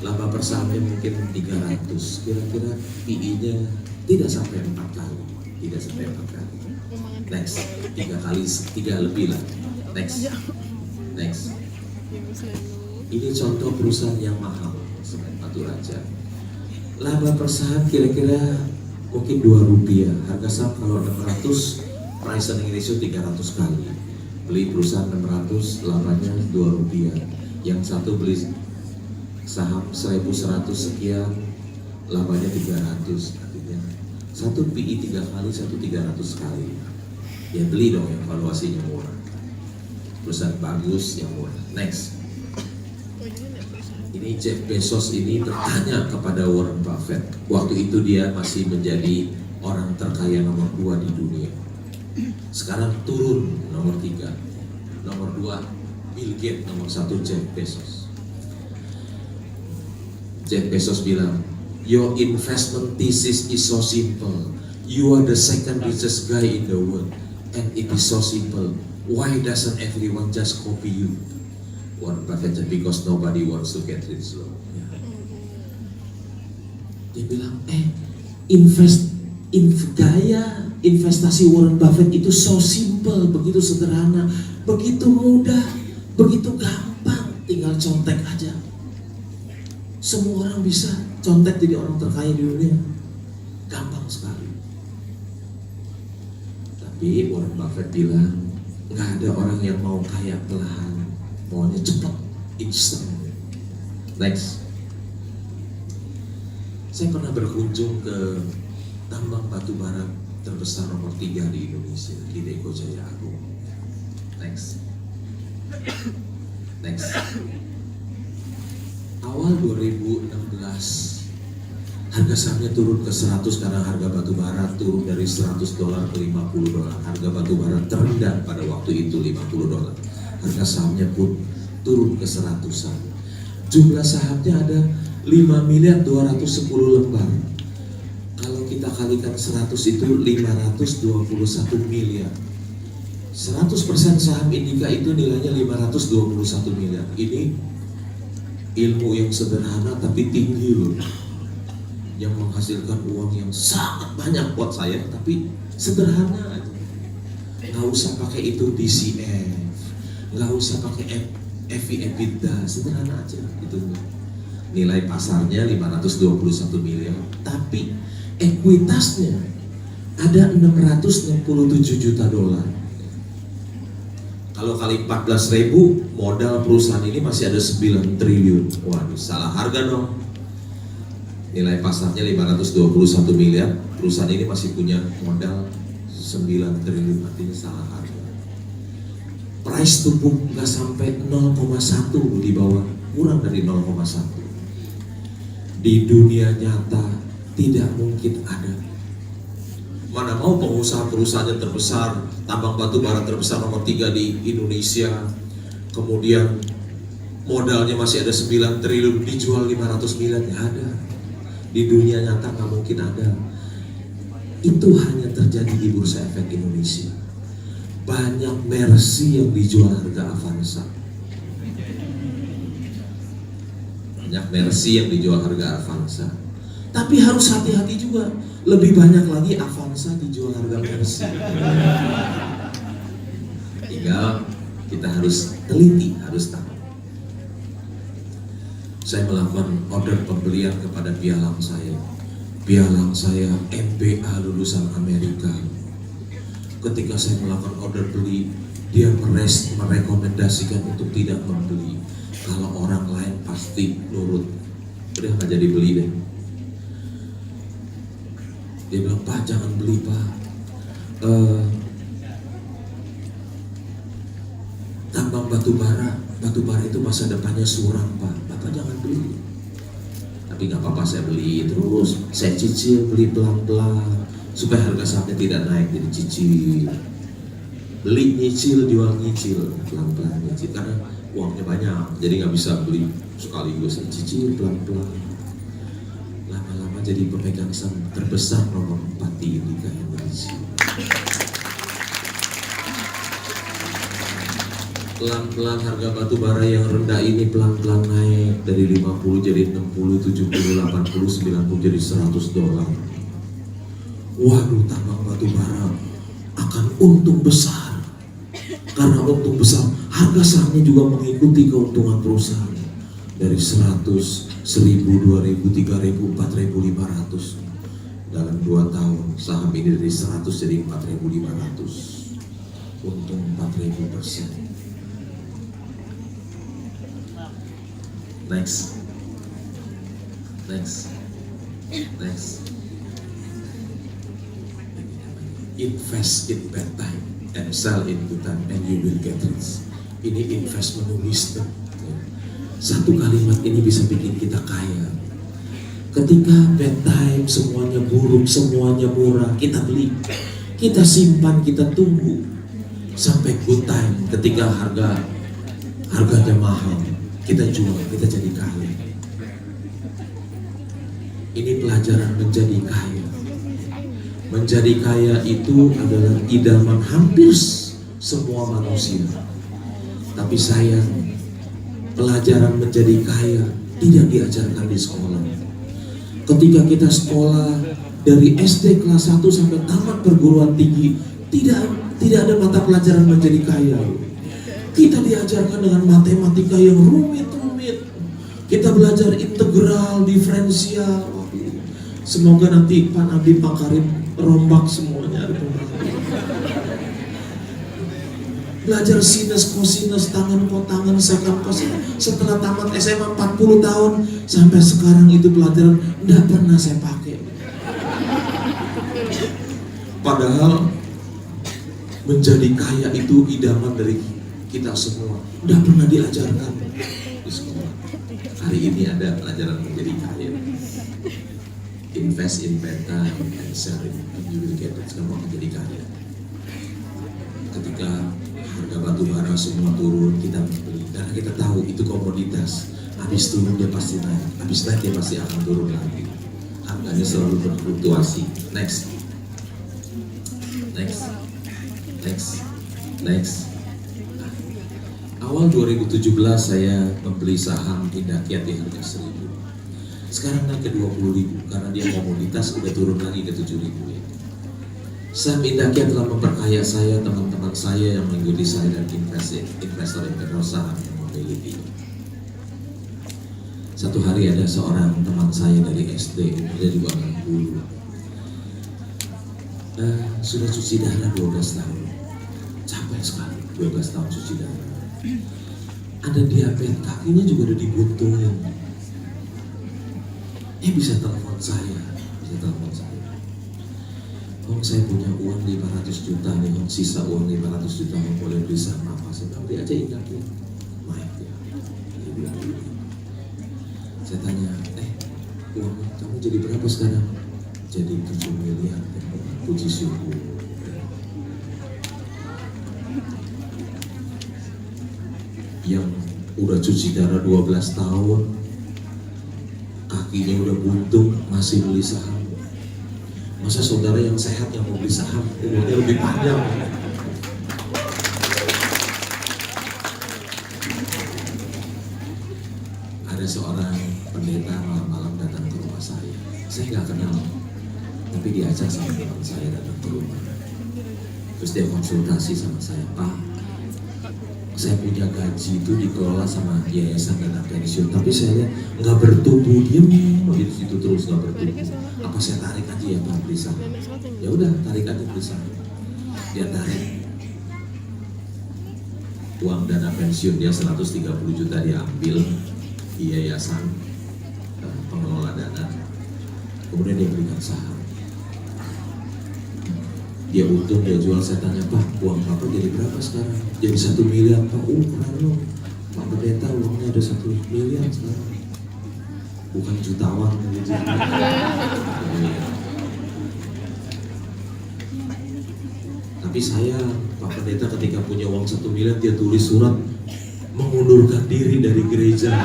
Laba per sahamnya mungkin 300. Kira-kira PI-nya tidak sampai 4 kali. Tidak sampai 4 kali. Next, 3 kali, 3 lebih lah. Next. Ini contoh perusahaan yang mahal seperti Batu Raja. Laba per saham kira-kira mungkin 2 rupiah. Harga saham kalau 600, price earning ratio 300 kali. Beli perusahaan 600, labanya 2 rupiah. Yang satu beli saham 1.100 sekian, labanya 300. Artinya satu PI 3 kali, satu 300 kali. Ya beli dong yang valuasinya murah, perusahaan bagus yang murah. Next, ini Jeff Bezos ini bertanya kepada Warren Buffett. Waktu itu dia masih menjadi orang terkaya nomor 2 di dunia. Sekarang turun nomor 3, nomor 2 Bill Gates, nomor 1 Jeff Bezos. Jeff Bezos bilang, your investment thesis is so simple. You are the second richest guy in the world. And it is so simple. Why doesn't everyone just copy you? Warren Buffett said, because nobody wants to get rich loh. Dia bilang, gaya investasi Warren Buffett itu so simple, begitu sederhana, begitu mudah, begitu gampang, tinggal contek aja. Semua orang bisa contek jadi orang terkaya di dunia, gampang sekali. Tapi Warren Buffett bilang, nggak ada orang yang mau kaya perlahan, maunya cepat, instan. Next, Saya pernah berkunjung ke tambang batu bara terbesar nomor 3 di Indonesia, di Deko Jaya Agung. Next. Awal 2016 harga sahamnya turun ke 100 karena harga batu bara turun dari $100 ke $50. Harga batu bara terendah pada waktu itu $50. Harga sahamnya pun turun ke 100-an. Jumlah sahamnya ada 5.210 lembar. Kalau kita kalikan 100 itu 521 miliar. 100% saham Indika itu nilainya 521 miliar. Ini ilmu yang sederhana tapi tinggi loh, yang menghasilkan uang yang sangat banyak buat saya, tapi sederhana aja. Nggak usah pakai itu DCF, nggak usah pakai EBITDA, sederhana aja gitu. Nilai pasarnya 521 miliar, tapi ekuitasnya ada 667 juta dolar. Kalau kali 14.000, modal perusahaan ini masih ada 9 triliun. Waduh, salah harga dong. Nilai pasarnya 521 miliar, perusahaan ini masih punya modal 9 triliun, artinya salah harga. Price to book nggak sampai 0,1 di bawah, kurang dari 0,1. Di dunia nyata tidak mungkin ada. Mana mau pengusaha perusahaannya terbesar, tambang batu bara terbesar nomor 3 di Indonesia, kemudian modalnya masih ada 9 triliun, dijual 500 miliar, nggak ada. Di dunia nyata nggak mungkin ada. Itu hanya terjadi di Bursa Efek Indonesia. Banyak Mercy yang dijual harga Avanza. Banyak Mercy yang dijual harga Avanza. Tapi harus hati-hati juga. Lebih banyak lagi Avanza dijual harga Mercy. Tinggal kita harus teliti, harus tahu. Saya melakukan order pembelian kepada pialang saya. Pialang saya MBA lulusan Amerika. Ketika saya melakukan order beli, dia merekomendasikan untuk tidak membeli. Kalau orang lain pasti nurut. Udah nggak jadi beli deh. Dia bilang, "Pak, jangan beli, Pak. Tambang batu bara itu masa depannya suram, Pak. Bapak jangan beli." Tapi nggak apa-apa, saya beli terus. Saya cicil, beli pelan-pelan supaya harga sahamnya tidak naik, jadi cicil. Beli nyicil, jual nyicil, pelan-pelan nyicil karena uangnya banyak, jadi nggak bisa beli sekaligus. Cicil pelan-pelan. Lama-lama jadi pemegang saham terbesar nomor 4 di Indika Indonesia. Pelan-pelan harga batu bara yang rendah ini pelan-pelan naik dari 50 jadi 60, 70, 80, 90 jadi $100. Waduh, tambang batu bara akan untung besar. Karena untung besar, harga sahamnya juga mengikuti keuntungan perusahaan. Dari 100, 1000, 2000, 3000, 4500. Dalam 2 tahun, saham ini dari 100 jadi 4500. Untung 4000%. Next. Invest in bad time and sell in good time and you will get rich. Ini investment wisdom. Satu kalimat ini bisa bikin kita kaya. Ketika bad time, semuanya buruk, semuanya murah, kita beli, kita simpan, kita tunggu sampai good time. Ketika harganya mahal, kita jual, kita jadi kaya. Ini pelajaran menjadi kaya. Menjadi kaya itu adalah idaman hampir semua manusia. Tapi sayang, pelajaran menjadi kaya tidak diajarkan di sekolah. Ketika kita sekolah dari SD kelas 1 sampai tamat perguruan tinggi, tidak ada mata pelajaran menjadi kaya. Kita diajarkan dengan matematika yang rumit-rumit. Kita belajar integral, diferensial. Semoga nanti Pak Nadiem Makarim rombak semuanya. belajar sinus, kosinus, tangan kotangan, sekant kosinus. Setelah tamat SMA 40 tahun, sampai sekarang itu pelajaran tidak pernah saya pakai. Padahal menjadi kaya itu idaman dari kita semua, tidak pernah diajarkan di sekolah. Hari ini ada pelajaran menjadi kaya. Invest in beta and sharing, you will get it. Kamu akan jadi kaya. Ketika harga batu bara semua turun, kita beli karena kita tahu itu komoditas. Habis turun dia pasti naik, habis naik dia pasti akan turun lagi. Harganya selalu berfluktuasi. Next. Awal 2017 saya membeli saham Indakiat di harga 1.000. Sekarang naik ke 20.000 karena dia komoditas, udah turun lagi ke 7.000 ya. Saham Indakiat telah memperkaya saya, teman-teman saya yang mengikuti saya, dan investor saham yang memiliki. Satu hari ada seorang teman saya dari SD, dia di bawah 60. Sudah cuci darah 12 tahun. Capek sekali, 12 tahun cuci darah. Ada diabetes, kakinya juga udah dibuntungin. Bisa telepon saya. Saya punya uang 500 juta nih, sisa uang 500 juta, boleh beli saham apa? Saya bilang, dia aja Indakiat. Main dia. Dia bilang, saya tanya, uang kamu jadi berapa sekarang? Jadi 7 miliar. Puji syukur. Yang udah cuci darah 12 tahun, kakinya udah buntung, masih beli saham. Masa saudara yang sehat yang mau beli saham, umurnya lebih panjang. Ada seorang pendeta malam-malam datang ke rumah saya nggak kenal, tapi diajak sama teman saya datang ke rumah. Terus dia konsultasi sama saya, Pak, saya punya gaji itu dikelola sama yayasan dana pensiun, tapi saya lihat nggak bertumbuh, diam di situ terus nggak bertumbuh. Apa saya tarik aja ya Pak beli saham? Ya udah, tarik aja beli saham. Dia tarik uang dana pensiun dia 130 juta diambil di yayasan pengelola dana, kemudian dia belikan saham. Dia untung, dia jual. Saya tanya, Pak, uang Bapak jadi berapa sekarang? Jadi 1 miliar, Pak. Keren loh, Pak Pendeta uangnya ada 1 miliar sekarang. Bukan jutawan gitu. Tapi saya, Pak Pendeta ketika punya uang 1 miliar, dia tulis surat mengundurkan diri dari gereja.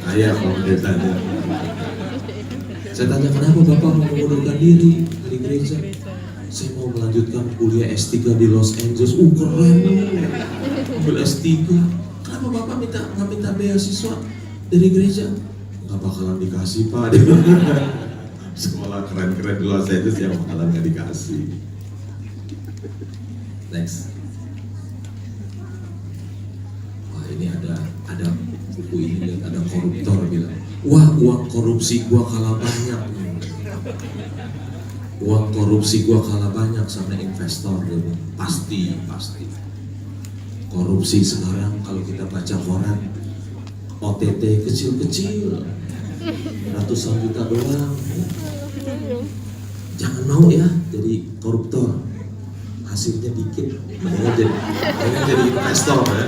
Kaya Pak Pendetanya. Saya tanya, kenapa Bapak mau mengundurkan diri dari gereja? Saya mau melanjutkan kuliah S3 di Los Angeles. Keren, ambil S3. Kenapa Bapak nggak minta beasiswa dari gereja? Nggak bakalan dikasih, Pak. Sekolah keren-keren di Los Angeles yang bakalan nggak dikasih. Next. Wah, ini ada buku ini, ada koruptor bilang, wah, uang korupsi gua kalah banyak. Uang korupsi gua kalah banyak sama investor. Pasti. Korupsi sekarang kalau kita baca koran, OTT kecil-kecil, ratusan juta doang. Jangan mau ya jadi koruptor, hasilnya dikit. Mendingan jadi investor ya.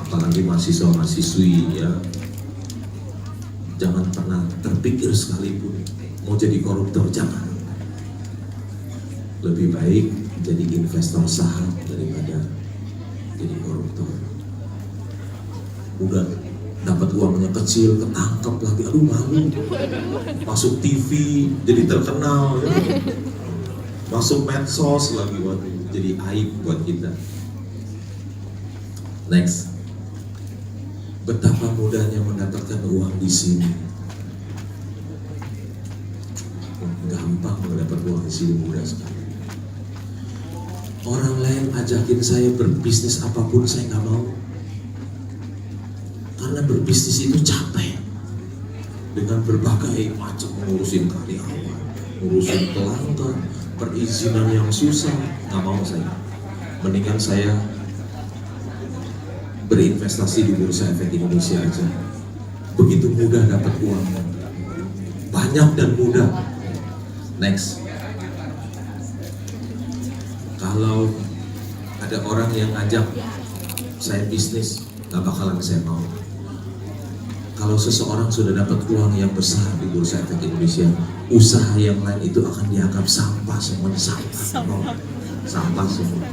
Apalagi mahasiswa-mahasiswi ya, jangan pernah terpikir sekalipun mau jadi koruptor, jangan. Lebih baik jadi investor saham daripada jadi koruptor. Udah dapat uangnya kecil, ketangkep lagi, aduh malu. Masuk TV jadi terkenal ya. Masuk medsos lagi, waduh, jadi aib buat kita. Next. Betapa mudahnya mendapatkan uang di sini. Gampang mendapat uang di sini, mudah sekali. Orang lain ajakin saya berbisnis apapun, saya nggak mau. Karena berbisnis itu capek. dengan berbagai macam ngurusin karyawan, ngurusin pelanggan, perizinan yang susah. Nggak mau saya. Mendingan saya berinvestasi di Bursa Efek Indonesia aja. Begitu mudah dapat uang, banyak dan mudah. Next, kalau ada orang yang ngajak saya bisnis, nggak bakalan saya mau. Kalau seseorang sudah dapat uang yang besar di Bursa Efek Indonesia, usaha yang lain itu akan dianggap sampah semua, sampah semua.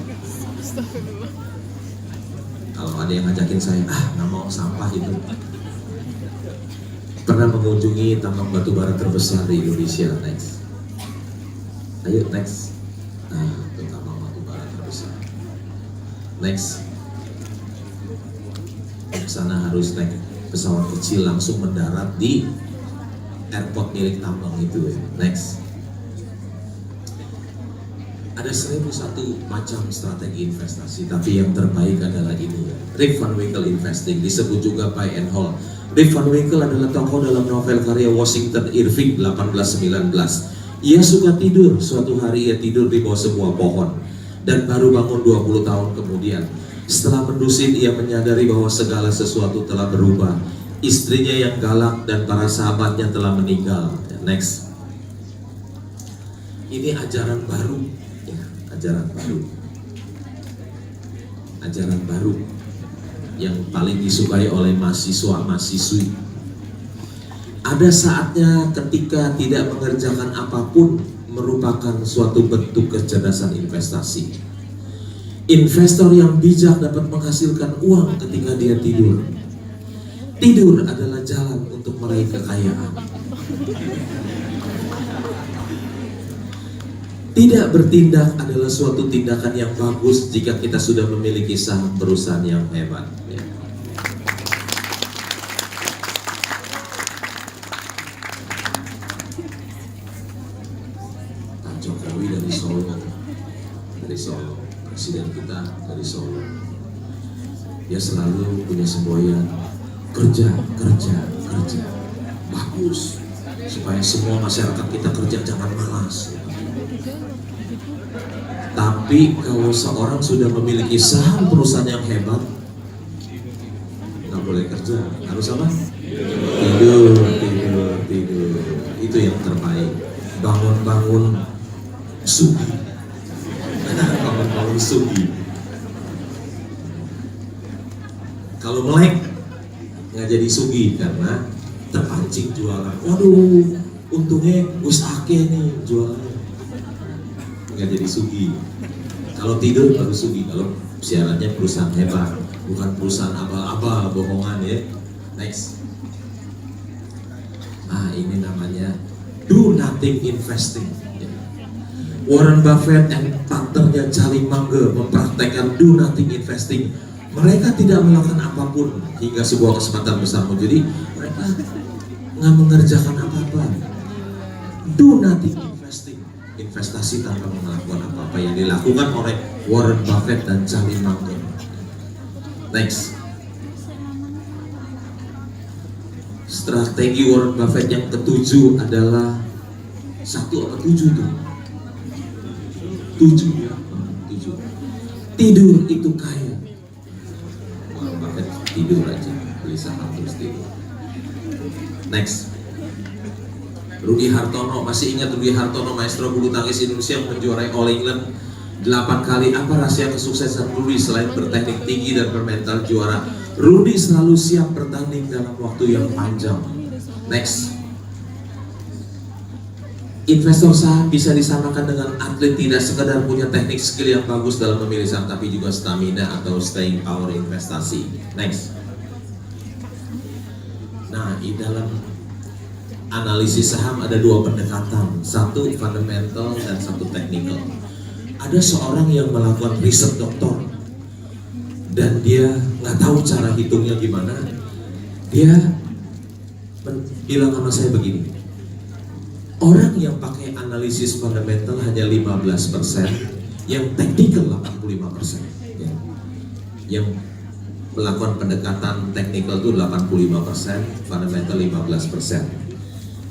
Kalau ada yang ngajakin saya, nggak mau, sampah itu. Pernah mengunjungi tambang batu bara terbesar di Indonesia. Next, ayo next. Nah, itu tambang batu bara terbesar. Next, ke sana harus naik pesawat kecil langsung mendarat di airport milik tambang itu ya. Next, ada 1001 macam strategi investasi, tapi yang terbaik adalah ini ya. Rip Van Winkle Investing, disebut juga buy and hold. Rip Van Winkle adalah tokoh dalam novel karya Washington Irving 1819. Ia suka tidur, suatu hari ia tidur di bawah sebuah pohon dan baru bangun 20 tahun kemudian. Setelah mendusin, ia menyadari bahwa segala sesuatu telah berubah. Istrinya yang galak dan para sahabatnya telah meninggal. Next, ini ajaran baru, ya, ajaran baru, ajaran baru yang paling disukai oleh mahasiswa-mahasiswi. Ada saatnya ketika tidak mengerjakan apapun merupakan suatu bentuk kecerdasan investasi. Investor yang bijak dapat menghasilkan uang ketika dia tidur. Tidur adalah jalan untuk meraih kekayaan. Tidak bertindak adalah suatu tindakan yang bagus jika kita sudah memiliki saham perusahaan yang hebat. Ya. Pak Jokowi dari Solo, presiden kita dari Solo. Dia selalu punya semboyan, kerja, bagus, supaya semua masyarakat kita kerja, jangan malas. Tapi kalau seorang sudah memiliki saham perusahaan yang hebat, nggak boleh kerja, harus apa? Tidur. Itu yang terbaik. Bangun sugi. Bangun sugi. Kalau melek nggak jadi sugi karena terpancing jualan. Waduh, untungnya wis akeh nih jualannya. Nggak jadi sugi. Kalau tidur baru sugi. Kalau syaratnya perusahaan hebat, bukan perusahaan abal-abal bohongan ya. Next. Ini namanya do nothing investing. Warren Buffett dan partnernya Charlie Munger mempraktekkan do nothing investing. Mereka tidak melakukan apapun hingga sebuah kesempatan besar muncul. Jadi mereka nggak mengerjakan apa-apa. Do nothing investing, investasi tanpa melakukan apa-apa yang dilakukan oleh Warren Buffett dan Charlie Munger. Next, strategi Warren Buffett yang ketujuh adalah 7 tuh. 7 ya, 7. Tidur itu kaya. Warren Buffett tidur aja, beli saham terus tidur. Next, Rudy Hartono, masih ingat Rudy Hartono, maestro bulu tangkis Indonesia yang menjuarai All England 8 kali. Apa rahasia kesuksesan Rudy selain berteknik tinggi dan bermental juara? Rudy selalu siap bertanding dalam waktu yang panjang. Next, investor saham bisa disamakan dengan atlet, tidak sekedar punya teknik skill yang bagus dalam memilih saham, tapi juga stamina atau staying power investasi. Next, nah di dalam analisis saham ada 2 pendekatan, satu fundamental dan satu technical. Ada seorang yang melakukan riset doktor dan dia nggak tahu cara hitungnya gimana. Dia bilang sama saya begini, orang yang pakai analisis fundamental hanya 15%, yang technical 85%. Ya. Yang melakukan pendekatan technical itu 85%, fundamental 15%.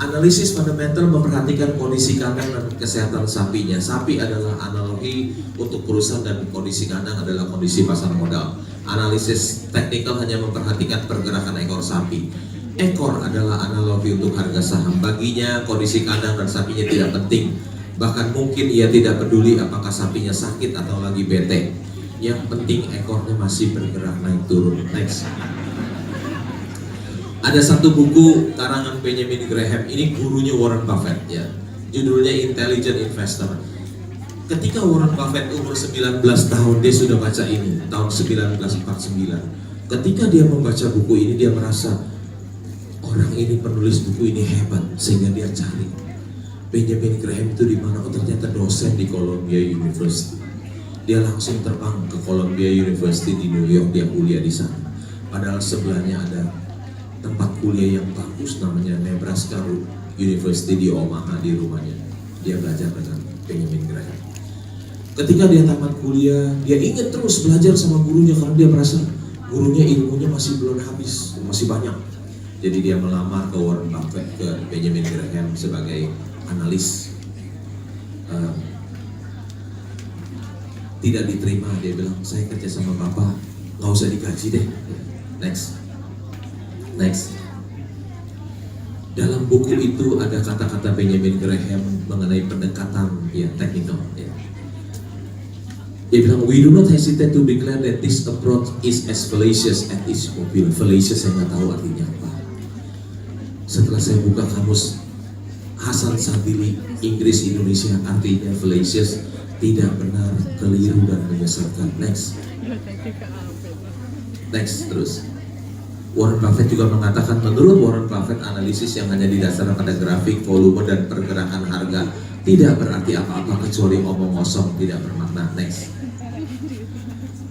Analisis fundamental memperhatikan kondisi kandang dan kesehatan sapinya. Sapi adalah analogi untuk perusahaan dan kondisi kandang adalah kondisi pasar modal. Analisis teknikal hanya memperhatikan pergerakan ekor sapi. Ekor adalah analogi untuk harga saham. Baginya kondisi kandang dan sapinya tidak penting. Bahkan mungkin ia tidak peduli apakah sapinya sakit atau lagi bete. Yang penting ekornya masih bergerak naik turun. Next. Ada satu buku karangan Benjamin Graham, ini gurunya Warren Buffett ya. Judulnya Intelligent Investor. Ketika Warren Buffett umur 19 tahun, dia sudah baca ini, tahun 1949. Ketika dia membaca buku ini, dia merasa orang ini penulis buku ini hebat, sehingga dia cari Benjamin Graham itu di mana. Oh, ternyata dosen di Columbia University. Dia langsung terbang ke Columbia University di New York, dia kuliah di sana. Padahal sebelahnya ada tempat kuliah yang bagus namanya Nebraska University di Omaha, di rumahnya. Dia belajar dengan Benjamin Graham. Ketika dia tamat kuliah, dia ingin terus belajar sama gurunya karena dia merasa gurunya ilmunya masih belum habis, masih banyak. Jadi dia melamar ke Warren Buffett, ke Benjamin Graham sebagai analis. Tidak diterima, dia bilang, saya kerja sama bapak, nggak usah digaji deh. Next. Dalam buku itu ada kata-kata Benjamin Graham mengenai pendekatan ya teknikal. Ya. Dia bilang, we do not hesitate to declare that this approach is as fallacious as is popular. Fallacious saya nggak tahu artinya apa. Setelah saya buka kamus Hasan Sadili Inggris Indonesia, artinya fallacious tidak benar, keliru dan menyesatkan. Next terus. Warren Buffett juga mengatakan, menurut Warren Buffett, analisis yang hanya didasarkan pada grafik, volume, dan pergerakan harga tidak berarti apa-apa kecuali omong kosong, tidak bermakna. Next.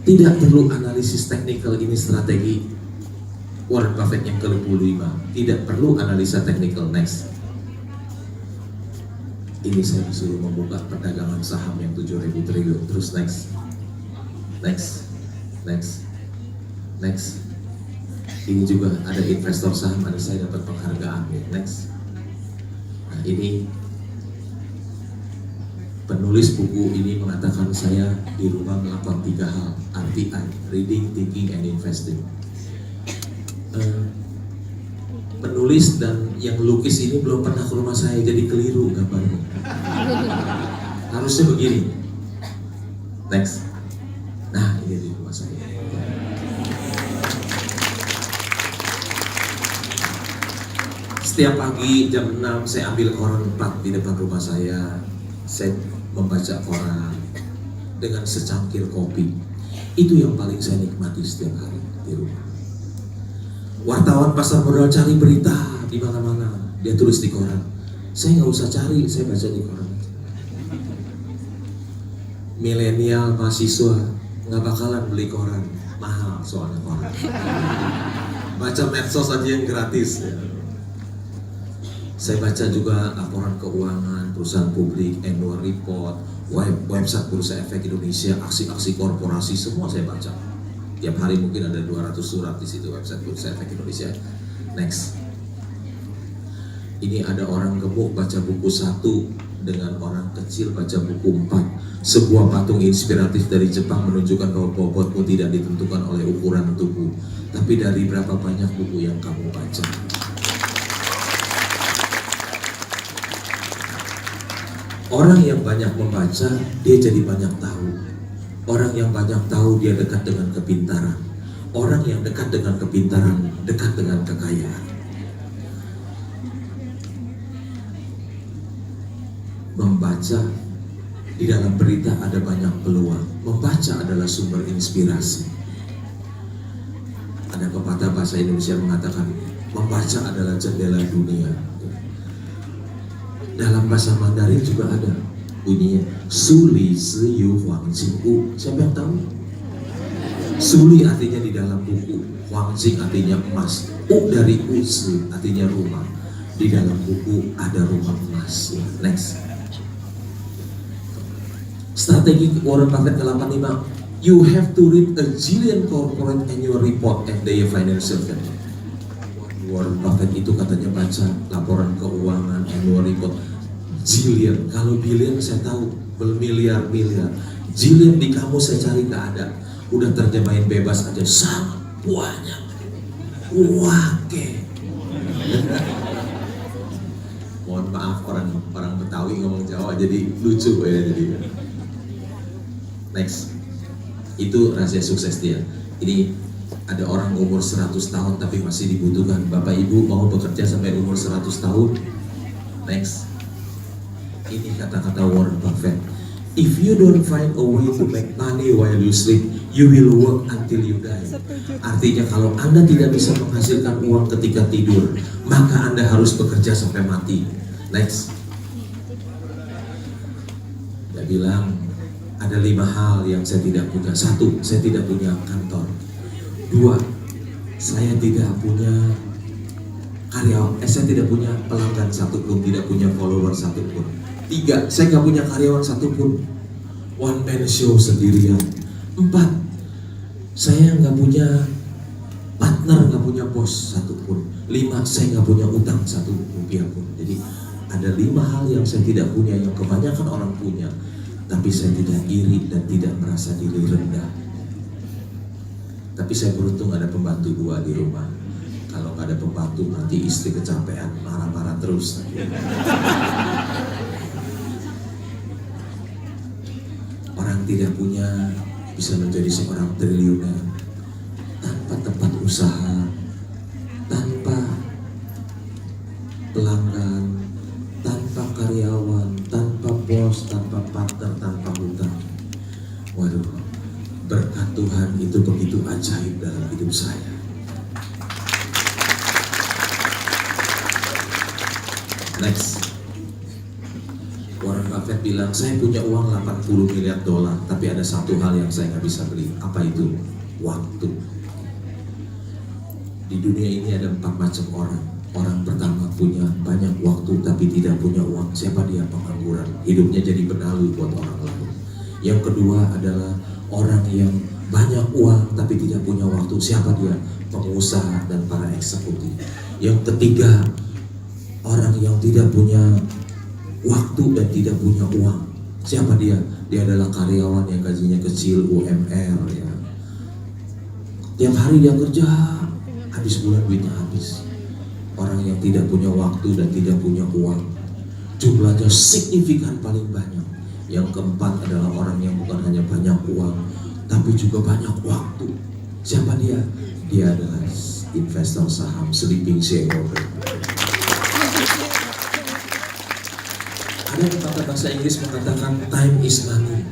Tidak perlu analisis teknikal, ini strategi Warren Buffett yang ke-25. Tidak perlu analisa teknikal. Next. Ini saya disuruh membuka perdagangan saham yang 7.000 triliun. Terus next. Ini juga ada investor saham, ada saya dapat penghargaan. Next. Nah, ini penulis buku ini mengatakan saya di rumah melakukan 3 hal, RTI, reading, thinking, and investing. Penulis dan yang lukis ini belum pernah ke rumah saya, jadi keliru gambarnya. Harusnya begini. Next. Nah, ini di rumah saya. Setiap pagi jam 6 saya ambil koran 4 di depan rumah saya. Saya membaca koran dengan secangkir kopi. Itu yang paling saya nikmati setiap hari di rumah. Wartawan pasar modal cari berita di mana-mana, dia tulis di koran. Saya nggak usah cari, saya baca di koran. Milenial mahasiswa nggak bakalan beli koran, mahal soalnya koran. Baca medsos aja yang gratis. Ya. Saya baca juga laporan keuangan, perusahaan publik, annual report, website Bursa Efek Indonesia, aksi-aksi korporasi, semua saya baca. Tiap hari mungkin ada 200 surat di situ website Bursa Efek Indonesia. Next. Ini ada orang gemuk baca buku 1 dengan orang kecil baca buku 4. Sebuah patung inspiratif dari Jepang menunjukkan bahwa bobotmu tidak ditentukan oleh ukuran tubuh, tapi dari berapa banyak buku yang kamu baca. Orang yang banyak membaca, dia jadi banyak tahu. Orang yang banyak tahu, dia dekat dengan kepintaran. Orang yang dekat dengan kepintaran, dekat dengan kekayaan. Membaca, di dalam berita ada banyak peluang. Membaca adalah sumber inspirasi. Ada pepatah bahasa Indonesia mengatakan, membaca adalah jendela dunia. Dalam bahasa Mandarin juga ada bunyinya Suli Si Yu Huang Jing U. Siapa yang tahu? Suli artinya di dalam buku, Huang Jing artinya emas, U dari Uzi artinya rumah. Di dalam buku ada rumah emas. Next. Strategi Warren Buffett ke-85. You have to read a zillion corporate annual report and their financial statement. Warren Buffett itu katanya baca laporan keuangan annual report jillion, kalau billion saya tahu bermiliar-miliar, jillion di kamu saya cari nggak ada, udah terjemahin bebas aja sangat banyak, wake. Mohon maaf orang Betawi ngomong Jawa jadi lucu ya jadi. Next, itu rahasia sukses dia. Ini ada orang umur 100 tahun tapi masih dibutuhkan. Bapak Ibu mau bekerja sampai umur 100 tahun? Next, ini kata-kata Warren Buffett. If you don't find a way to make money while you sleep, you will work until you die. Artinya kalau Anda tidak bisa menghasilkan uang ketika tidur, maka Anda harus bekerja sampai mati. Next, dia bilang ada 5 hal yang saya tidak punya. 1, saya tidak punya kantor. 2, saya tidak punya karyawan. Saya tidak punya pelanggan satupun, tidak punya follower satupun. 3, saya nggak punya karyawan satupun. One man show sendirian. 4, saya nggak punya partner, nggak punya bos satupun. 5, saya nggak punya utang 1 rupiah pun. Jadi ada 5 hal yang saya tidak punya, yang kebanyakan orang punya. Tapi saya tidak iri dan tidak merasa diri rendah. Tapi saya beruntung ada pembantu 2 di rumah. Kalau nggak ada pembantu nanti istri kecapean, marah-marah terus. Orang tidak punya bisa menjadi seorang triliuner tanpa tempat usaha, tanpa pelanggan, tanpa karyawan, tanpa bos, tanpa partner, tanpa hutang. Waduh, berkat Tuhan itu begitu ajaib dalam hidup saya. Next, Warren Buffett bilang, saya punya uang 80 miliar dolar, tapi ada 1 hal yang saya nggak bisa beli. Apa itu? Waktu. Di dunia ini ada 4 macam orang. Orang pertama punya banyak waktu tapi tidak punya uang. Siapa dia? Pengangguran. Hidupnya jadi benalu buat orang lain. Yang kedua adalah orang yang banyak uang tapi tidak punya waktu. Siapa dia? Pengusaha dan para eksekutif. Yang ketiga, orang yang tidak punya waktu dan tidak punya uang. Siapa dia? Dia adalah karyawan yang gajinya kecil, UMR ya. Tiap hari dia kerja, habis bulan duitnya habis. Orang yang tidak punya waktu dan tidak punya uang, jumlahnya signifikan paling banyak. Yang keempat adalah orang yang bukan hanya banyak uang, tapi juga banyak waktu. Siapa dia? Dia adalah investor saham, sleeping shareholder. Ada pepatah bahasa Inggris mengatakan time is money.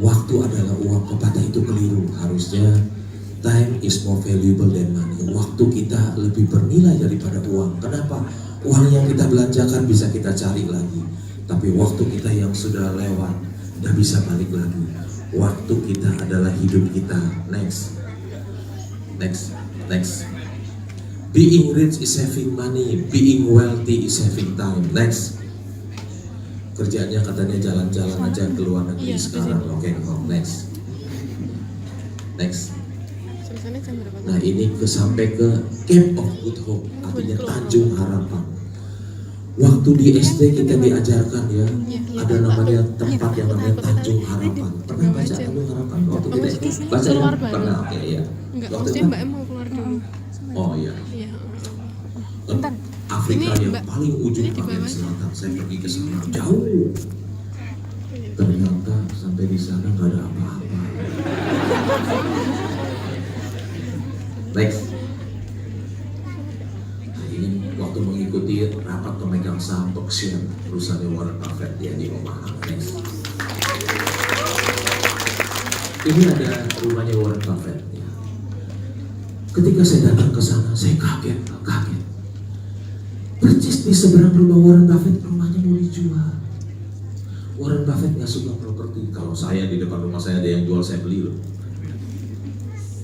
Waktu adalah uang. Pepatah itu keliru. Harusnya time is more valuable than money. Waktu kita lebih bernilai daripada uang. Kenapa? Uang yang kita belanjakan bisa kita cari lagi. Tapi waktu kita yang sudah lewat, tidak bisa balik lagi. Waktu kita adalah hidup kita. Next. Being rich is having money. Being wealthy is having time. Next. Kerjaannya katanya jalan-jalan aja ke luar negeri sekarang. Oke, next. Nah ini sampai ke Camp of Good Hope, artinya Tanjung Harapan. Waktu di SD kita diajarkan ya, ada namanya tempat yang namanya Tanjung Harapan. Pernah baca Tanjung Harapan? Waktu kita SD baca ya? Pernah, oke ya. Waktu itu Mbak Em mau keluar dulu. Oh iya. Afrika yang paling ujung bagian selatan, saya pergi ke sana jauh. Ternyata sampai di sana nggak ada apa-apa. Next. Nah, ini waktu mengikuti rapat pemegang saham Berkshire, perusahaan Warren Buffett dia di Omaha. Next. Ini ada rumahnya Warren Buffett. Ya. Ketika saya datang ke sana, saya kaget. Persis di seberang rumah Warren Buffett, rumahnya mau dijual. Warren Buffett nggak suka properti. Kalau saya di depan rumah saya ada yang jual, saya beli loh.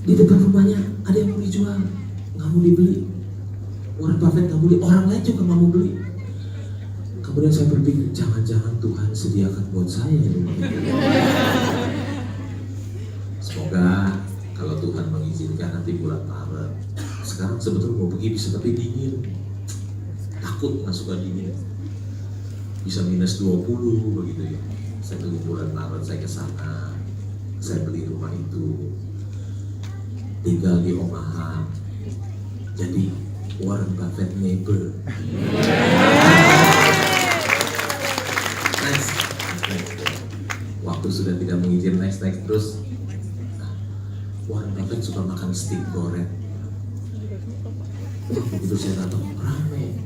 Di depan rumahnya ada yang mau dijual, nggak mau dibeli. Warren Buffett nggak mau beli, orang lain juga nggak mau beli. Kemudian saya berpikir, jangan-jangan Tuhan sediakan buat saya rumah itu. Semoga kalau Tuhan mengizinkan nanti bulan Maret. Sekarang sekarang sebetulnya mau pergi bisa, tapi dingin, takut nggak suka dingin, bisa minus 20 begitu ya. Saya tunggu bulan Maret saya ke sana, saya beli rumah itu, tinggal di Omaha, jadi Warren Buffett neighbor. Next. Waktu sudah tidak mengizinkan, next terus. Warren Buffett suka makan steak goreng. Begitu saya datang, rame.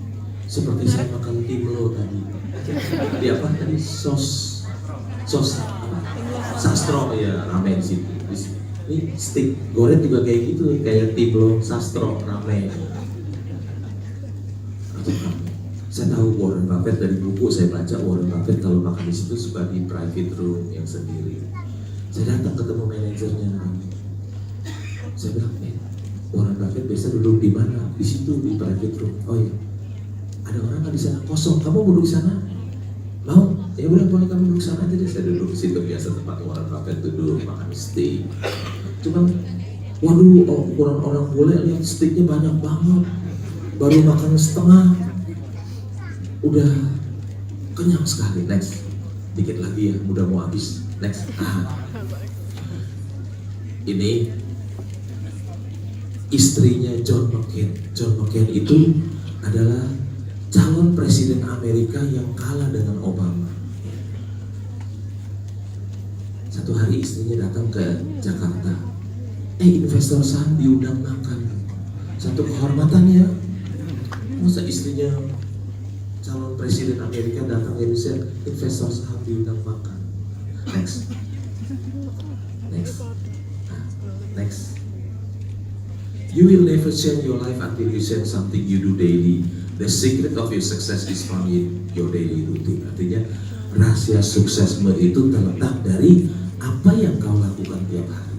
Seperti saya makan timlo tadi. Di apa tadi? Sos sastro ya, rame di situ. Ini steak goreng juga kayak gitu, kayak timlo sastro, rame. Saya tahu Warren Buffett dari buku saya baca, Warren Buffett kalau makan di situ suka di private room yang sendiri. Saya datang ketemu manajernya. Saya bilang, Warren Buffett biasa duduk di mana? Di situ, di private room. Oh iya, ada orang nggak di sana kosong, kamu duduk di sana? Mau? Ya boleh kamu duduk sana aja deh. Saya duduk di situ, biasa tempat Warren Buffett duduk makan steak. Cuman, waduh, ukuran orang boleh lihat steaknya banyak banget. Baru makan setengah, udah kenyang sekali. Next, dikit lagi ya, udah mau habis. Next, ini istrinya John McCain. John McCain itu adalah calon presiden Amerika yang kalah dengan Obama. Satu hari istrinya datang ke Jakarta. Investor saham diundang makan. Satu kehormatan ya. Masa istrinya calon presiden Amerika datang ke Indonesia, investor saham diundang makan. Next. You will never change your life until you change something you do daily. The secret of your success is found in your daily routine. Artinya rahasia suksesmu itu terletak dari apa yang kau lakukan tiap hari.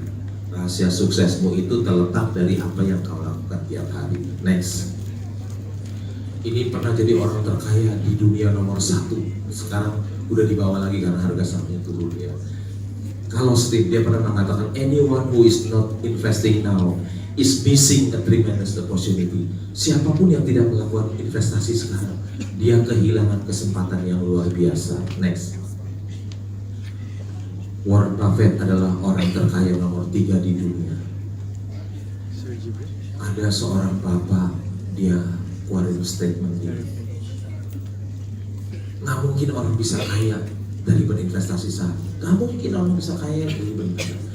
Rahasia suksesmu itu terletak dari apa yang kau lakukan tiap hari. Next. Ini pernah jadi orang terkaya di dunia nomor 1. Sekarang udah dibawa lagi karena harga sahamnya turun ya. Kalau Steve, dia pernah mengatakan, anyone who is not investing now is missing a tremendous opportunity. Siapapun yang tidak melakukan investasi sekarang, dia kehilangan kesempatan yang luar biasa. Next. Warren Buffett adalah orang terkaya nomor 3 di dunia. Ada seorang bapak, dia keluarin statement ini. Nggak mungkin orang bisa kaya dari berinvestasi saham. Nggak mungkin orang bisa kaya dari berinvestasi.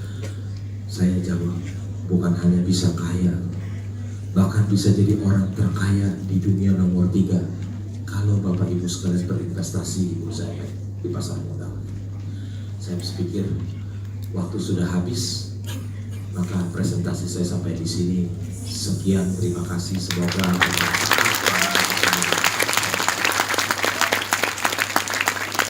Saya jawab, bukan hanya bisa kaya, bahkan bisa jadi orang terkaya di dunia nomor 3 kalau Bapak Ibu sekalian berinvestasi di bursa efek, di pasar modal. Saya berpikir waktu sudah habis, maka presentasi saya sampai di sini. Sekian, terima kasih, semoga